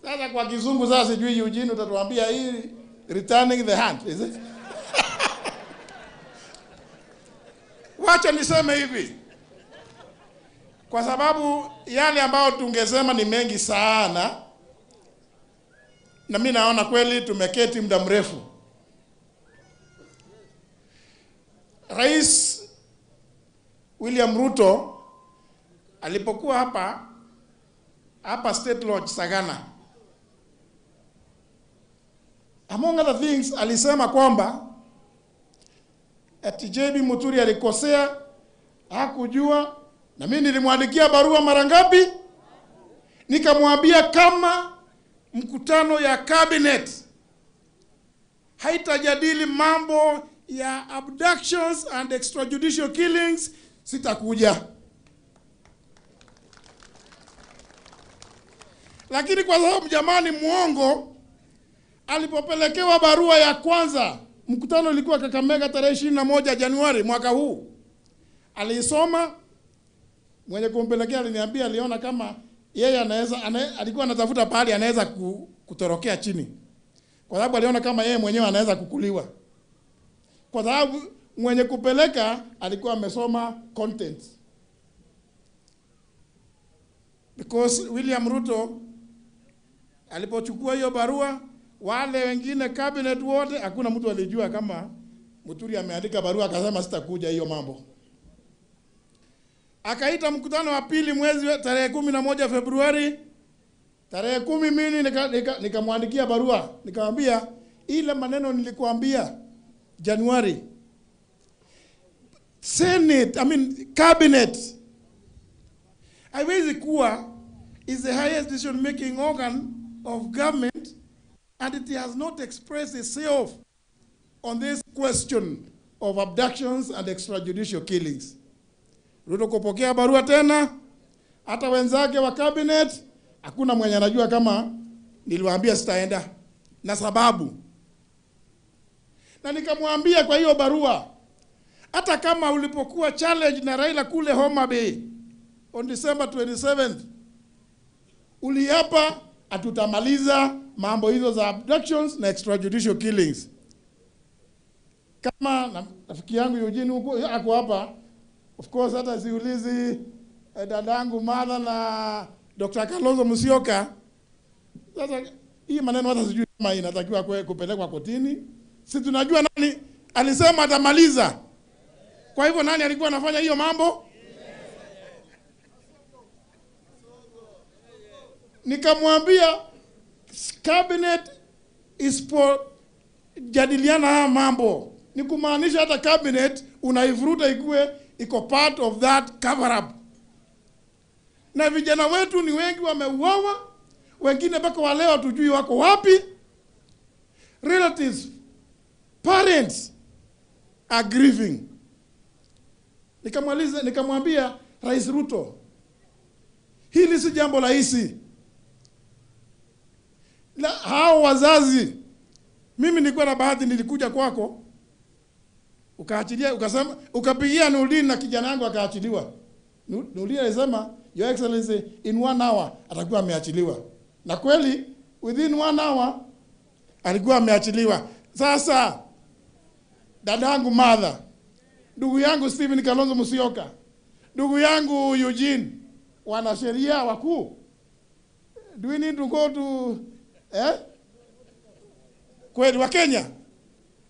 Sasa kwa kizungu sasa sijui Eugene utatuambia hii returning the hand, is it? Wacha niseme hivi. Kwa sababu yale ambayo tungesema ni mengi sana. Na mimi naona kweli tumeketi muda mrefu. Rais William Ruto alipokuwa hapa State Lodge Sagana, among other things alisema kwamba ati JB Muturi alikosea, hakujua. Na mimi nilimwandikia barua mara ngapi? Nikamwambia kama mkutano ya cabinet haitajadili mambo ya abductions and extrajudicial killings, sitakuja. Lakini kwa sababu jamani muongo, alipopelekewa barua ya kwanza, mkutano ulikuwa Kakamega tarehe 21 Januari mwaka huu, aliisoma. Mwenye kumpelekea aliniambia aliona kama yeye alikuwa anatafuta pahali anaweza kutorokea chini, kwa sababu aliona kama yeye mwenyewe anaweza kukuliwa, kwa sababu mwenye kupeleka alikuwa amesoma content. Because William Ruto alipochukua hiyo barua, wale wengine cabinet wote, hakuna mtu alijua kama Muturi ameandika barua akasema sitakuja hiyo mambo. Akaita mkutano wa pili mwezi tarehe 11 Februari. Tarehe 10 mimi nikamwandikia barua, nikamwambia ile maneno nilikuambia Januari, cabinet haiwezi kuwa is the highest decision making organ of government and it has not expressed itself on this question of abductions and extrajudicial killings. Ruto kupokea barua tena, hata wenzake wa cabinet hakuna mwenye anajua kama niliwaambia sitaenda na sababu. Na nikamwambia kwa hiyo barua, hata kama ulipokuwa challenge na Raila kule Homa Bay on December 27th, uliapa atutamaliza mambo hizo za abductions na extrajudicial killings. Kama rafiki yangu Eugene huko ako hapa, of course hata siulizi dadangu Martha na Dr. Kalonzo Musyoka. Sasa hii maneno hata sijui kama inatakiwa kupelekwa kotini. Si tunajua nani alisema atamaliza. Kwa hivyo nani alikuwa anafanya hiyo mambo? Nikamwambia cabinet is for jadiliana haya mambo. Ni kumaanisha hata cabinet unaivuruta ikuwe iko part of that cover up. Na vijana wetu ni wengi wameuawa, wengine mpaka wa leo tujui wako wapi. Relatives, parents are grieving. Nikamwambia Rais Ruto, hili si jambo rahisi. Hao wazazi, mimi nilikuwa na bahati, nilikuja kwako ukaachilia, ukasema ukapigia Nurdin na kijana wangu akaachiliwa. Nurdin alisema Your Excellency in 1 hour atakuwa ameachiliwa, na kweli within 1 hour alikuwa ameachiliwa. Sasa dadangu Martha, ndugu yangu Stephen Kalonzo Musyoka, ndugu yangu Eugene, wanasheria wakuu, do we need to go to kweli wa Kenya?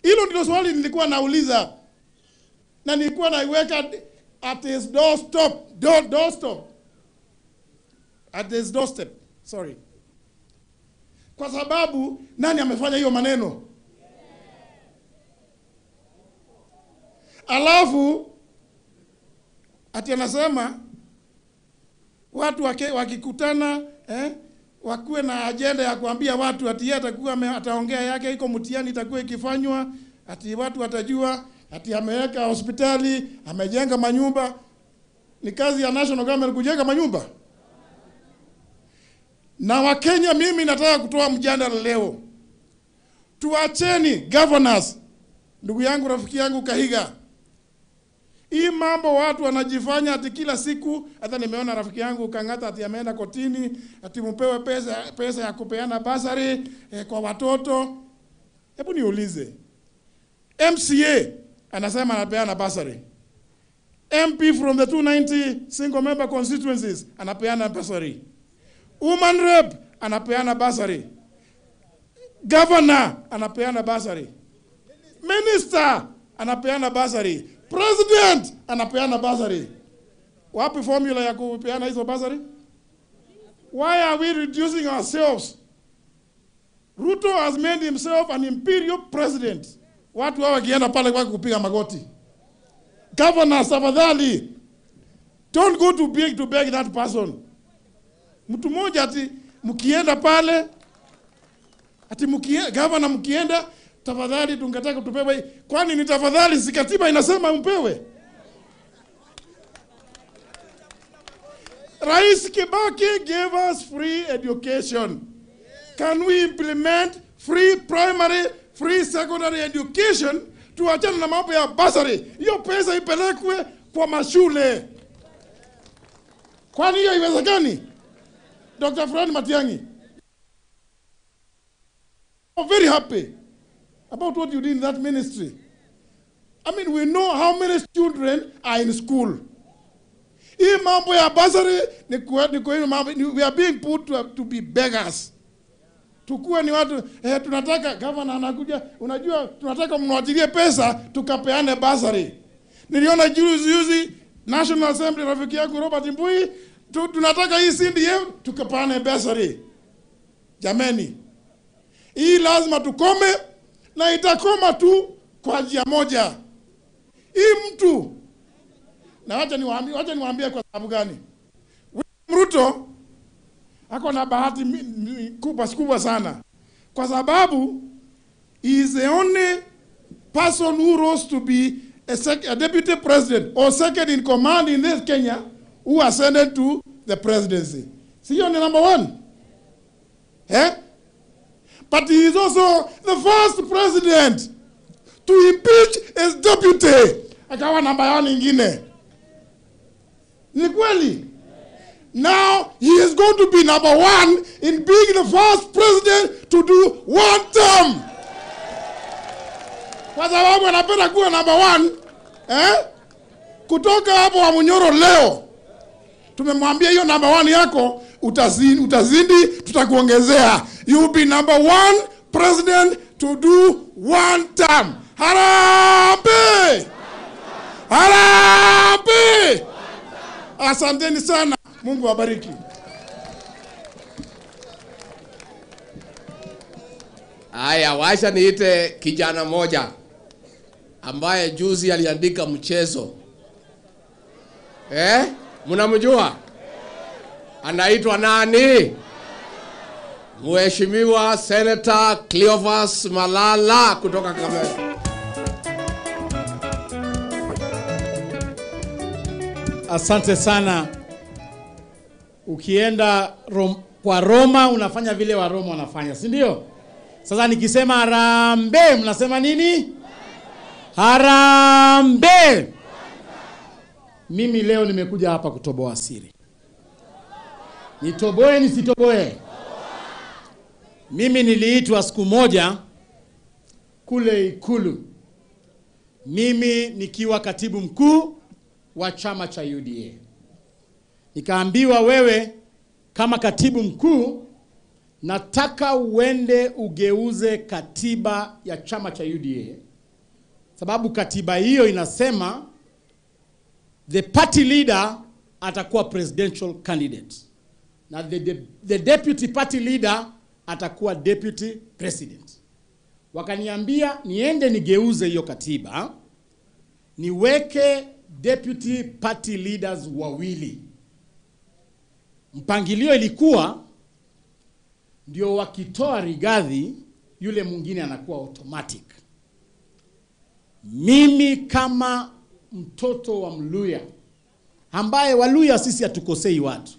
Hilo ndilo swali nilikuwa nauliza, na nilikuwa naiweka at his doorstep, at his doorstep, sorry. Kwa sababu nani amefanya hiyo maneno? Alafu ati anasema watu wakikutana wakuwe na agenda ya kuambia watu ati yeye atakuwa ataongea yake, iko mtihani itakuwa ikifanywa, ati watu watajua ati ameweka hospitali, amejenga manyumba. Ni kazi ya national government kujenga manyumba? Na Wakenya, mimi nataka kutoa mjadala leo. Tuacheni governors, ndugu yangu rafiki yangu Kahiga. Hii mambo watu wanajifanya ati kila siku, hata nimeona rafiki yangu Kangata ati ameenda kotini ati mpewe pesa ya kupeana basari kwa watoto. Hebu niulize, MCA anasema anapeana basari, MP from the 290 single member constituencies anapeana basari, woman rep anapeana basari, governor anapeana basari, minister anapeana basari, president anapeana basari. Wapi formula ya kupeana hizo basari? Why are we reducing ourselves? Ruto has made himself an imperial president. Watu hawa kienda pale kwa kupiga magoti. Governors, tafadhali, don't go to beg that person. Mtu mmoja ati mkienda pale, ati governor mkienda, tafadhali tungetaka tupewe. Kwani ni tafadhali, si katiba inasema mpewe? Rais Kibaki gave us free education. Can we implement free primary, free secondary education? Tuachane na mambo ya bursary. Hiyo pesa ipelekwe kwa mashule. Kwani hiyo iwezekani? Dr. Fred Matiang'i, I'm very happy about what you did in that ministry. I mean, we know how many children are in school. Hii mambo ya bursary we are being put to be beggars. Tukue ni watu tunataka governor anakuja, unajua tunataka mwachilie pesa tukapeane bursary. Niliona juzi National Assembly rafiki yangu Robert Mbui, tunataka hii CDF tukapeane bursary. Jameni, hii lazima tukome, na itakoma tu kwa njia moja. Hii mtu, na wacha niwaambie kwa sababu gani. Ruto ako na bahati kubwa sana, kwa sababu he is the only person who rose to be a deputy president or second in command in this Kenya who ascended to the presidency. See, you're number one. Eh? But he is also the first president to impeach his deputy. Akawa namba yao nyingine. Ni kweli? Now he is going to be number one in being the first president to do one term. Kwa sababu anapenda kuwa number one, kutoka hapo wa Munyoro leo tumemwambia hiyo number one yako utazidi, tutakuongezea. You will be number one president to do one term. Harambee! Harambee! Asanteni sana. Mungu awabariki. Aya, wacha niite kijana moja ambaye juzi aliandika mchezo. Mnamjua? Anaitwa nani? Mheshimiwa Senator Cleophas Malala kutoka Kakamega. Asante sana. Ukienda kwa Roma unafanya vile wa Roma wanafanya, si ndio? Sasa nikisema harambee mnasema nini? Harambee. Mimi leo nimekuja hapa kutoboa siri. Nitoboe nisitoboe? Mimi niliitwa siku moja kule Ikulu, mimi nikiwa katibu mkuu wa chama cha UDA. Nikaambiwa, wewe kama katibu mkuu nataka uende ugeuze katiba ya chama cha UDA, sababu katiba hiyo inasema the party leader atakuwa presidential candidate na the deputy party leader atakuwa deputy president. Wakaniambia niende nigeuze hiyo katiba, niweke deputy party leaders wawili. Mpangilio ilikuwa ndio wakitoa Rigathi yule mwingine anakuwa automatic. Mimi kama mtoto wa Mluya, ambaye Waluya sisi hatukosei watu,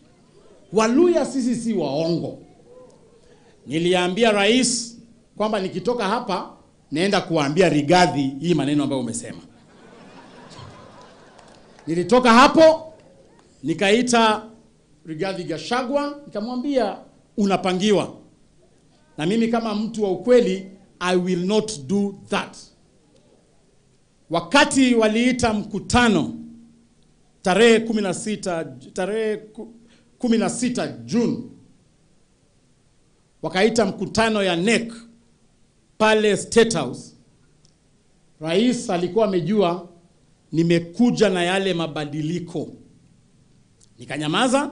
Waluya sisi si waongo, niliambia rais kwamba nikitoka hapa naenda kuambia Rigathi hii maneno ambayo umesema. Nilitoka hapo nikaita Rigathi Gachagua, nikamwambia unapangiwa, na mimi kama mtu wa ukweli I will not do that. Wakati waliita mkutano tarehe 16 June, wakaita mkutano ya NEC pale State House, rais alikuwa amejua nimekuja na yale mabadiliko. Nikanyamaza,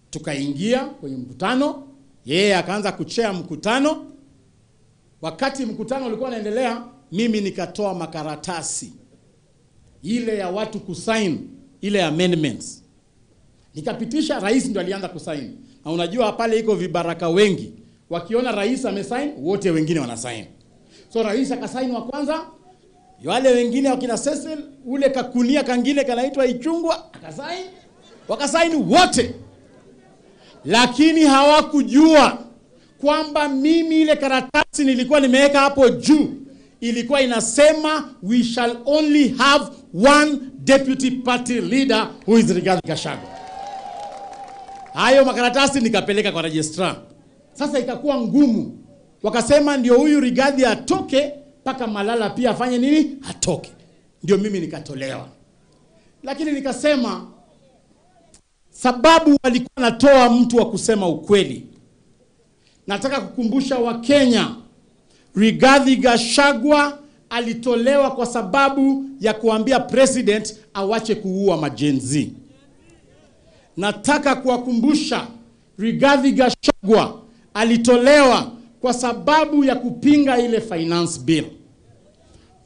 tukaingia kwenye mkutano, yeye akaanza kuchea mkutano. Wakati mkutano ulikuwa unaendelea, mimi nikatoa makaratasi ile ya watu kusign ile amendments. Nikapitisha, rais ndio alianza kusign. Na unajua pale iko vibaraka wengi. Wakiona rais amesign, wote wengine wanasign. So rais akasign wa kwanza, wale wengine wakina Cecil, ule kakunia kangine kanaitwa Ichungwa, akasign, wakasign wote. Lakini hawakujua kwamba mimi ile karatasi nilikuwa nimeweka hapo juu ilikuwa inasema we shall only have one deputy party leader who is Rigathi Gachagua. Hayo makaratasi nikapeleka kwa registrar. Sasa ikakuwa ngumu. Wakasema ndio huyu Rigathi atoke, paka Malala pia afanye nini? Atoke. Ndio mimi nikatolewa. Lakini nikasema sababu walikuwa natoa mtu wa kusema ukweli. Nataka kukumbusha Wakenya, Rigathi Gachagua alitolewa kwa sababu ya kuambia president awache kuua majenzi. Nataka kuwakumbusha Rigathi Gachagua alitolewa kwa sababu ya kupinga ile finance bill.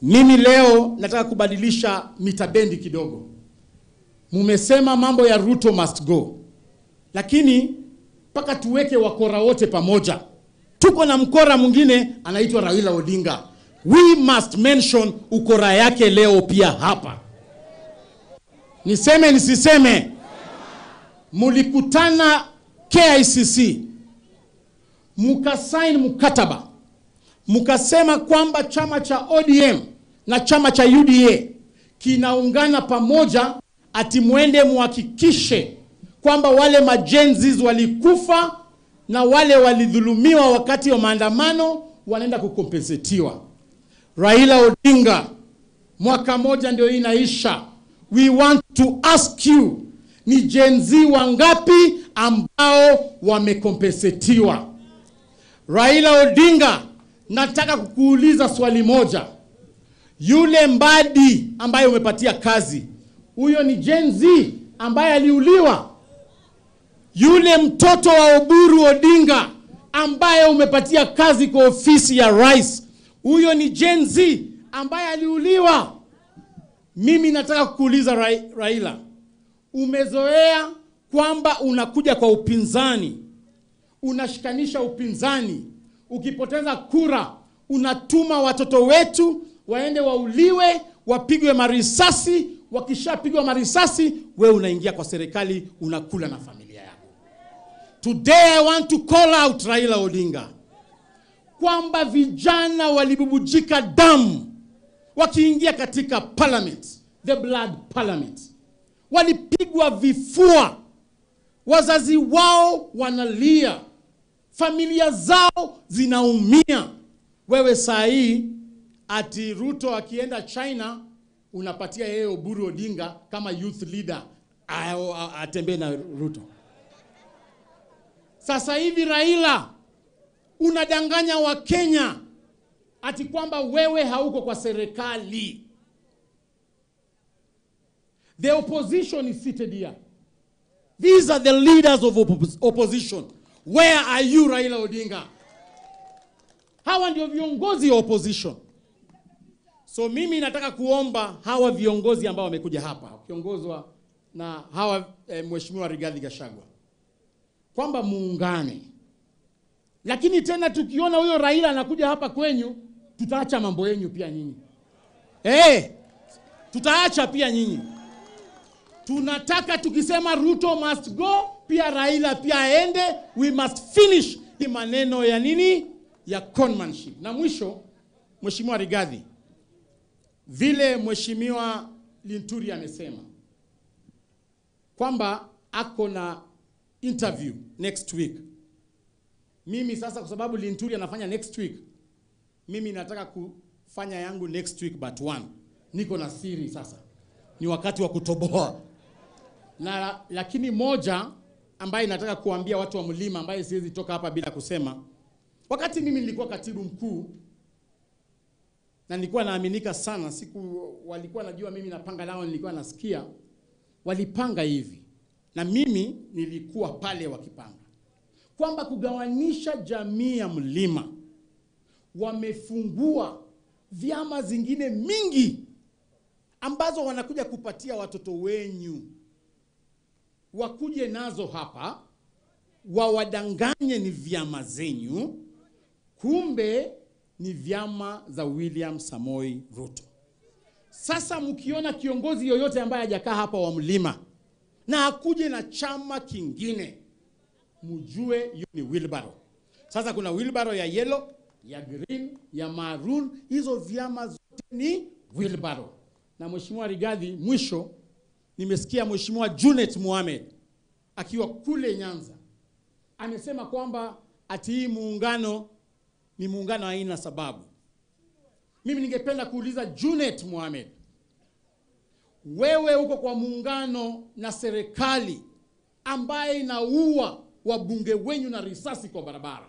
Mimi leo nataka kubadilisha mitabendi kidogo. Mumesema mambo ya Ruto must go. Lakini paka tuweke wakora wote pamoja. Tuko na mkora mwingine anaitwa Raila Odinga. We must mention ukora yake leo pia hapa. Niseme nisiseme? Mulikutana KICC. Mukasign mkataba. Mukasema kwamba chama cha ODM na chama cha UDA kinaungana pamoja ati muende muhakikishe kwamba wale majenzis walikufa na wale walidhulumiwa wakati wa maandamano wanaenda kukompensetiwa. Raila Odinga, mwaka moja ndio inaisha. We want to ask you, ni jenzi wangapi ambao wamekompensetiwa? Raila Odinga, nataka kukuuliza swali moja. Yule Mbadi ambaye umepatia kazi, huyo ni jenzi ambaye aliuliwa? Yule mtoto wa Oburu Odinga ambaye umepatia kazi kwa ofisi ya rais, huyo ni jenzi ambaye aliuliwa? Mimi nataka kukuuliza Raila, umezoea kwamba unakuja kwa upinzani, unashikanisha upinzani, ukipoteza kura unatuma watoto wetu waende wauliwe, wapigwe marisasi, wakishapigwa marisasi wewe unaingia kwa serikali unakula na familia yako. Today I want to call out Raila Odinga kwamba vijana walibubujika damu wakiingia katika parliament, the blood parliament. Walipigwa vifua, wazazi wao wanalia, familia zao zinaumia. Wewe saa hii ati Ruto akienda China unapatia yeye Oburu Odinga kama youth leader atembee na Ruto. Sasa hivi Raila unadanganya wa Kenya ati kwamba wewe hauko kwa serikali. The opposition is seated here. These are the leaders of opposition. Where are you, Raila Odinga? Hawa ndio viongozi wa opposition. So mimi nataka kuomba hawa viongozi ambao wamekuja hapa, kiongozwa na hawa Mheshimiwa Rigathi Gachagua, kwamba muungane. Lakini tena tukiona huyo Raila anakuja hapa kwenyu, tutaacha mambo yenu pia nyinyi. Tutaacha pia nyinyi. Tunataka tukisema Ruto must go, pia Raila pia aende. We must finish hii maneno ya nini? Ya conmanship. Na mwisho, Mheshimiwa Rigathi, vile Mheshimiwa Linturi amesema kwamba ako na interview next week. Mimi sasa kwa sababu Linturi anafanya next week, mimi nataka kufanya yangu next week but one. Niko na siri sasa. Ni wakati wa kutoboa. Na lakini moja ambaye nataka kuambia watu wa Mlima ambaye siwezi toka hapa bila kusema. Wakati mimi nilikuwa katibu mkuu na nilikuwa naaminika sana, siku walikuwa najua mimi napanga nao, nilikuwa nasikia walipanga hivi. Na mimi nilikuwa pale wakipanga kwamba kugawanisha jamii ya Mlima. Wamefungua vyama zingine mingi ambazo wanakuja kupatia watoto wenyu, wakuje nazo hapa, wawadanganye ni vyama zenyu, kumbe ni vyama za William Samoei Ruto. Sasa mkiona kiongozi yoyote ambaye hajakaa hapa wa Mlima na akuje na chama kingine, mjue hiyo ni wheelbarrow. Sasa kuna wheelbarrow ya yellow, ya green, ya maroon, hizo vyama zote ni wheelbarrow. Na Mheshimiwa Rigathi, mwisho nimesikia Mheshimiwa Junet Mohamed akiwa kule Nyanza amesema kwamba ati hii muungano ni muungano haina sababu. Mimi ningependa kuuliza Junet Mohamed, wewe uko kwa muungano na serikali ambaye inaua wabunge wenyu na risasi kwa barabara.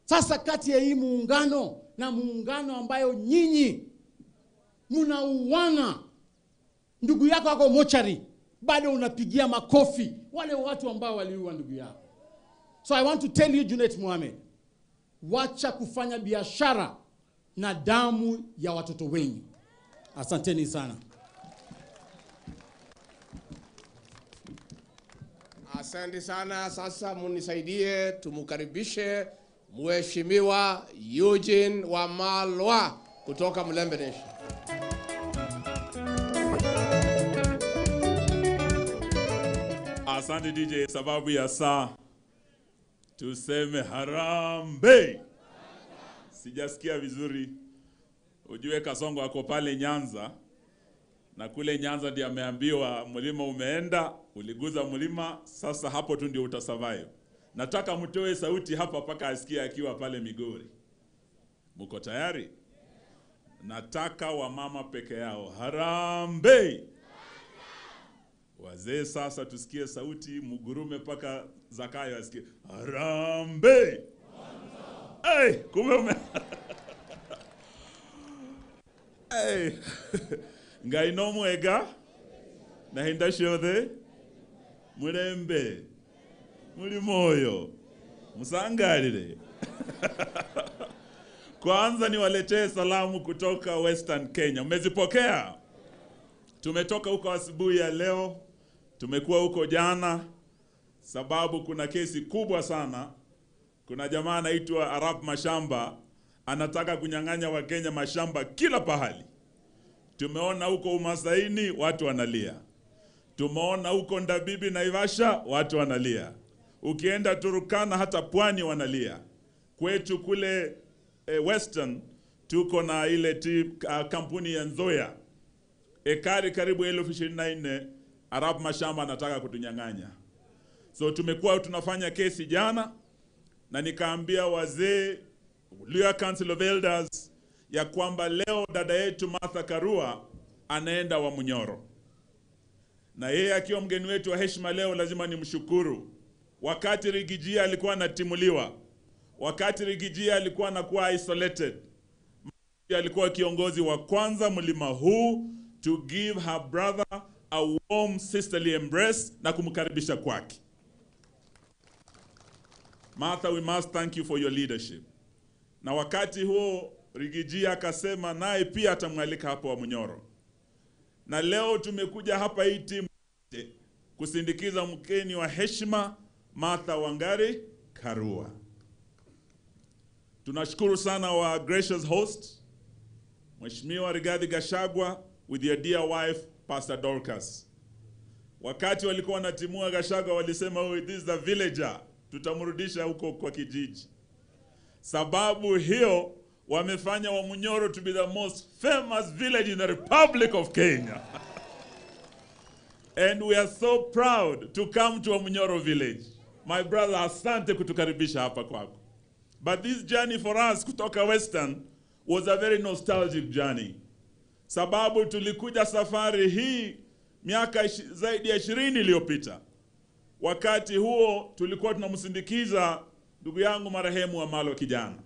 Sasa kati ya hii muungano na muungano ambayo nyinyi mnauana, ndugu yako wako mochari, bado unapigia makofi wale watu ambao waliua ndugu yako. So I want to tell you, Junet Mohamed, wacha kufanya biashara na damu ya watoto wenyu. Asanteni sana. Asante sana. Sasa munisaidie tumukaribishe Mheshimiwa Eugene Wamalwa kutoka Mlembe Nation. Asante DJ, sababu ya saa tuseme harambe. Sijasikia vizuri. Ujue Kasongo ako pale Nyanza, na kule Nyanza ndiye ameambiwa mlima umeenda, uliguza mlima, sasa hapo tu ndio utasurvive. Nataka mtoe sauti hapa paka asikie akiwa pale Migori. Mko tayari? Nataka wamama peke yao. Harambe! Wazee sasa tusikie sauti, mugurume paka Zakayo asikie. Harambe! Hey, kumbe hey. Ngaino mwega na hinda shothe murembe muri moyo musangalire. Kwanza niwaletee salamu kutoka Western Kenya. Mmezipokea? Tumetoka huko asubuhi ya leo, tumekuwa huko jana, sababu kuna kesi kubwa sana. Kuna jamaa anaitwa Arap Mashamba anataka kunyang'anya Wakenya mashamba kila pahali. Tumeona huko Umasaini watu wanalia. Tumeona huko Ndabibi na Ivasha watu wanalia. Ukienda Turukana hata Pwani wanalia. Kwetu kule Western tuko na ile kampuni ya Nzoia. Ekari karibu 24,000 Arap Mashamba anataka kutunyang'anya. So tumekuwa tunafanya kesi jana, na nikaambia wazee Luhya Council of Elders ya kwamba leo dada yetu Martha Karua anaenda wa Munyoro. Na yeye akiwa mgeni wetu wa heshima leo lazima nimshukuru. Wakati Rigijia alikuwa anatimuliwa, wakati Rigijia alikuwa anakuwa isolated, alikuwa kiongozi wa kwanza mlima huu to give her brother a warm sisterly embrace na kumkaribisha kwake. Martha, we must thank you for your leadership. Na wakati huo Rigijia akasema naye pia atamwalika hapo wa Munyoro. Na leo tumekuja hapa hii timu kusindikiza mkeni wa heshima Martha Wangari Karua. Tunashukuru sana wa gracious host Mheshimiwa Rigathi Gachagua with your dear wife Pastor Dorcas. Wakati walikuwa wanatimua Gachagua walisema, oh, this is the villager, tutamrudisha huko kwa kijiji. Sababu hiyo wamefanya wa Munyoro to be the most famous village in the Republic of Kenya. And we are so proud to come to a Munyoro village. My brother, asante kutukaribisha hapa kwako. But this journey for us kutoka Western was a very nostalgic journey. Sababu tulikuja safari hii miaka zaidi ya 20 iliyopita. Wakati huo tulikuwa tunamsindikiza ndugu yangu marehemu Wamalwa kijana.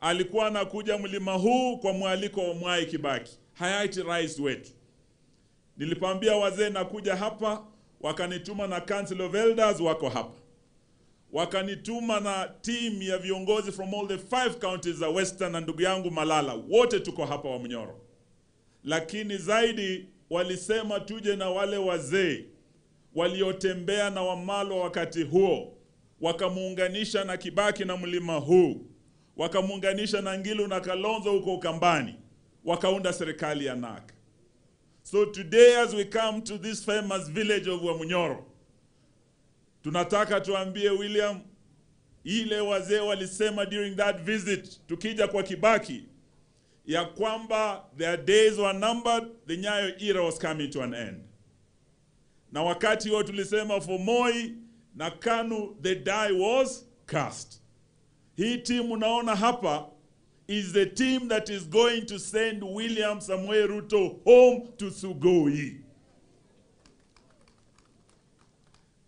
Alikuwa anakuja mlima huu kwa mwaliko wa Mwai Kibaki, hayati rais wetu. Nilipambia wazee nakuja hapa, wakanituma na Council of Elders wako hapa. Wakanituma na team ya viongozi from all the 5 counties za Western na ndugu yangu Malala, wote tuko hapa wa Munyoro. lakini zaidi walisema tuje na wale wazee waliotembea na Wamalwa wakati huo, wakamuunganisha na Kibaki na mlima huu, wakamuunganisha na Ngilu na Kalonzo huko Ukambani, wakaunda serikali ya NARC. So today as we come to this famous village of Wamunyoro, tunataka tuambie William, ile wazee walisema during that visit, tukija kwa Kibaki, ya kwamba their days were numbered, the Nyayo era was coming to an end. Na wakati huo tulisema for Moi na KANU, the die was cast. Hii team unaona hapa is the team that is going to send William Samoei Ruto home to Sugoi.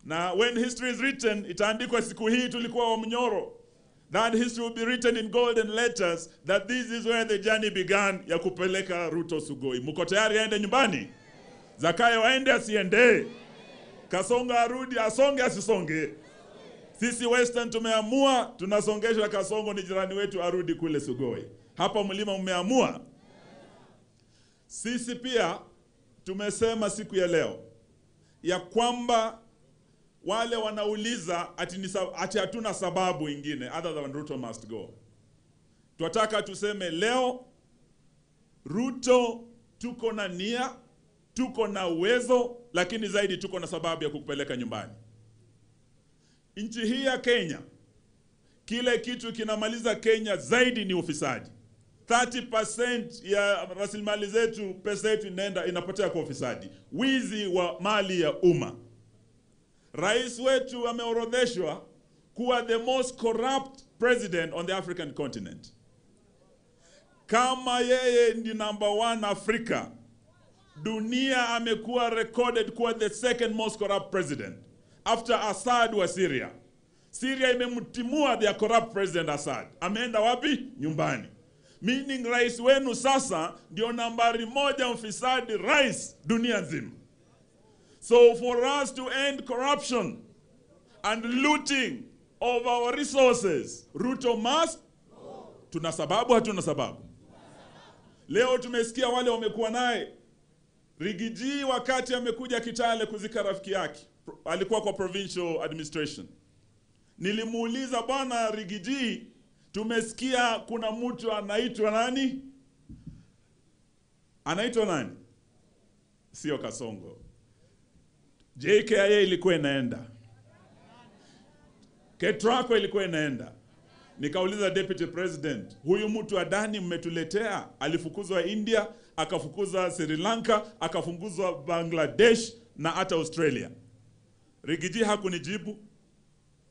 Na when history is written, itaandikwa siku hii tulikuwa Wamunyoro. That history will be written in golden letters that this is where the journey began ya kupeleka Ruto Sugoi. Muko tayari aende nyumbani? Zakayo aende asiende? Kasonga arudi asonge asisonge? Sisi Western tumeamua tunasongesha Kasongo, ni jirani wetu, arudi kule Sugoi. Hapa mlima mmeamua. Sisi pia tumesema siku ya leo ya kwamba wale wanauliza ati hatuna sababu ingine other than Ruto must go. Tunataka tuseme leo Ruto tuko na nia, tuko na uwezo, lakini zaidi tuko na sababu ya kukupeleka nyumbani. Nchi hii ya Kenya, kile kitu kinamaliza Kenya zaidi ni ufisadi. 30% ya rasilimali zetu, pesa yetu inapotea kwa ufisadi, wizi wa mali ya umma. Rais wetu ameorodheshwa kuwa the most corrupt president on the African continent. Kama yeye ni number 1 Afrika, dunia amekuwa recorded kuwa the second most corrupt president after Assad wa Syria. Syria imemtimua their corrupt president Assad. Ameenda wapi? Nyumbani. Meaning rais wenu sasa ndio nambari 1 mfisadi rais dunia nzima. So for us to end corruption and looting of our resources, Ruto must. Tuna sababu hatuna sababu? Leo tumesikia wale wamekuwa naye Rigiji wakati amekuja Kitale kuzika rafiki yake. Alikuwa kwa provincial administration. Nilimuuliza, bwana Rigiji, tumesikia kuna mtu anaitwa nani? Anaitwa nani? Sio Kasongo. JKIA ilikuwa inaenda. Ketrako ilikuwa inaenda. Nikauliza deputy president, huyu mtu Adani mmetuletea alifukuzwa India, akafukuzwa Sri Lanka, akafukuzwa Bangladesh na hata Australia. Rigiji hakunijibu.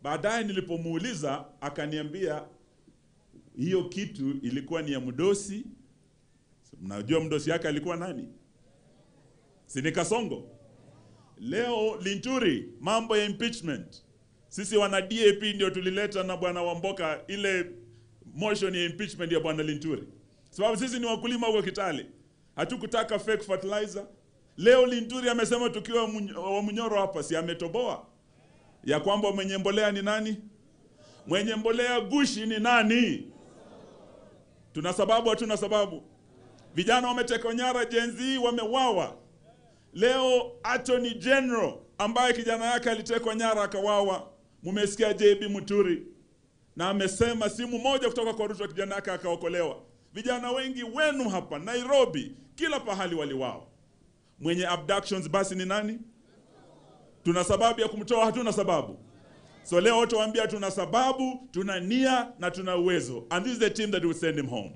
Baadaye nilipomuuliza akaniambia hiyo kitu ilikuwa ni ya Mdosi. Mnajua Mdosi yake alikuwa nani? Si ni Kasongo. Leo Linturi, mambo ya impeachment. Sisi wana DAP ndio tulileta na bwana Wamboka ile motion ya impeachment ya bwana Linturi. Sababu sisi ni wakulima huko Kitale. Hatukutaka fake fertilizer. Leo Linturi amesema tukiwa Wamunyoro hapa, si ametoboa ya kwamba mwenye mbolea ni nani? Mwenye mbolea gushi ni nani? Tuna sababu hatuna sababu? Vijana wametekwa nyara, Gen Z wamewawa. Leo Attorney General ambaye kijana yake alitekwa nyara akawawa, mumesikia JB Muturi, na amesema simu moja kutoka kwa Ruto kijana yake akaokolewa. Vijana wengi wenu hapa Nairobi, kila pahali waliwao. Mwenye abductions basi ni nani? Tuna sababu ya kumtoa hatuna sababu? So leo tuwaambia tuna sababu, tuna nia na tuna uwezo. And this is the team that will send him home.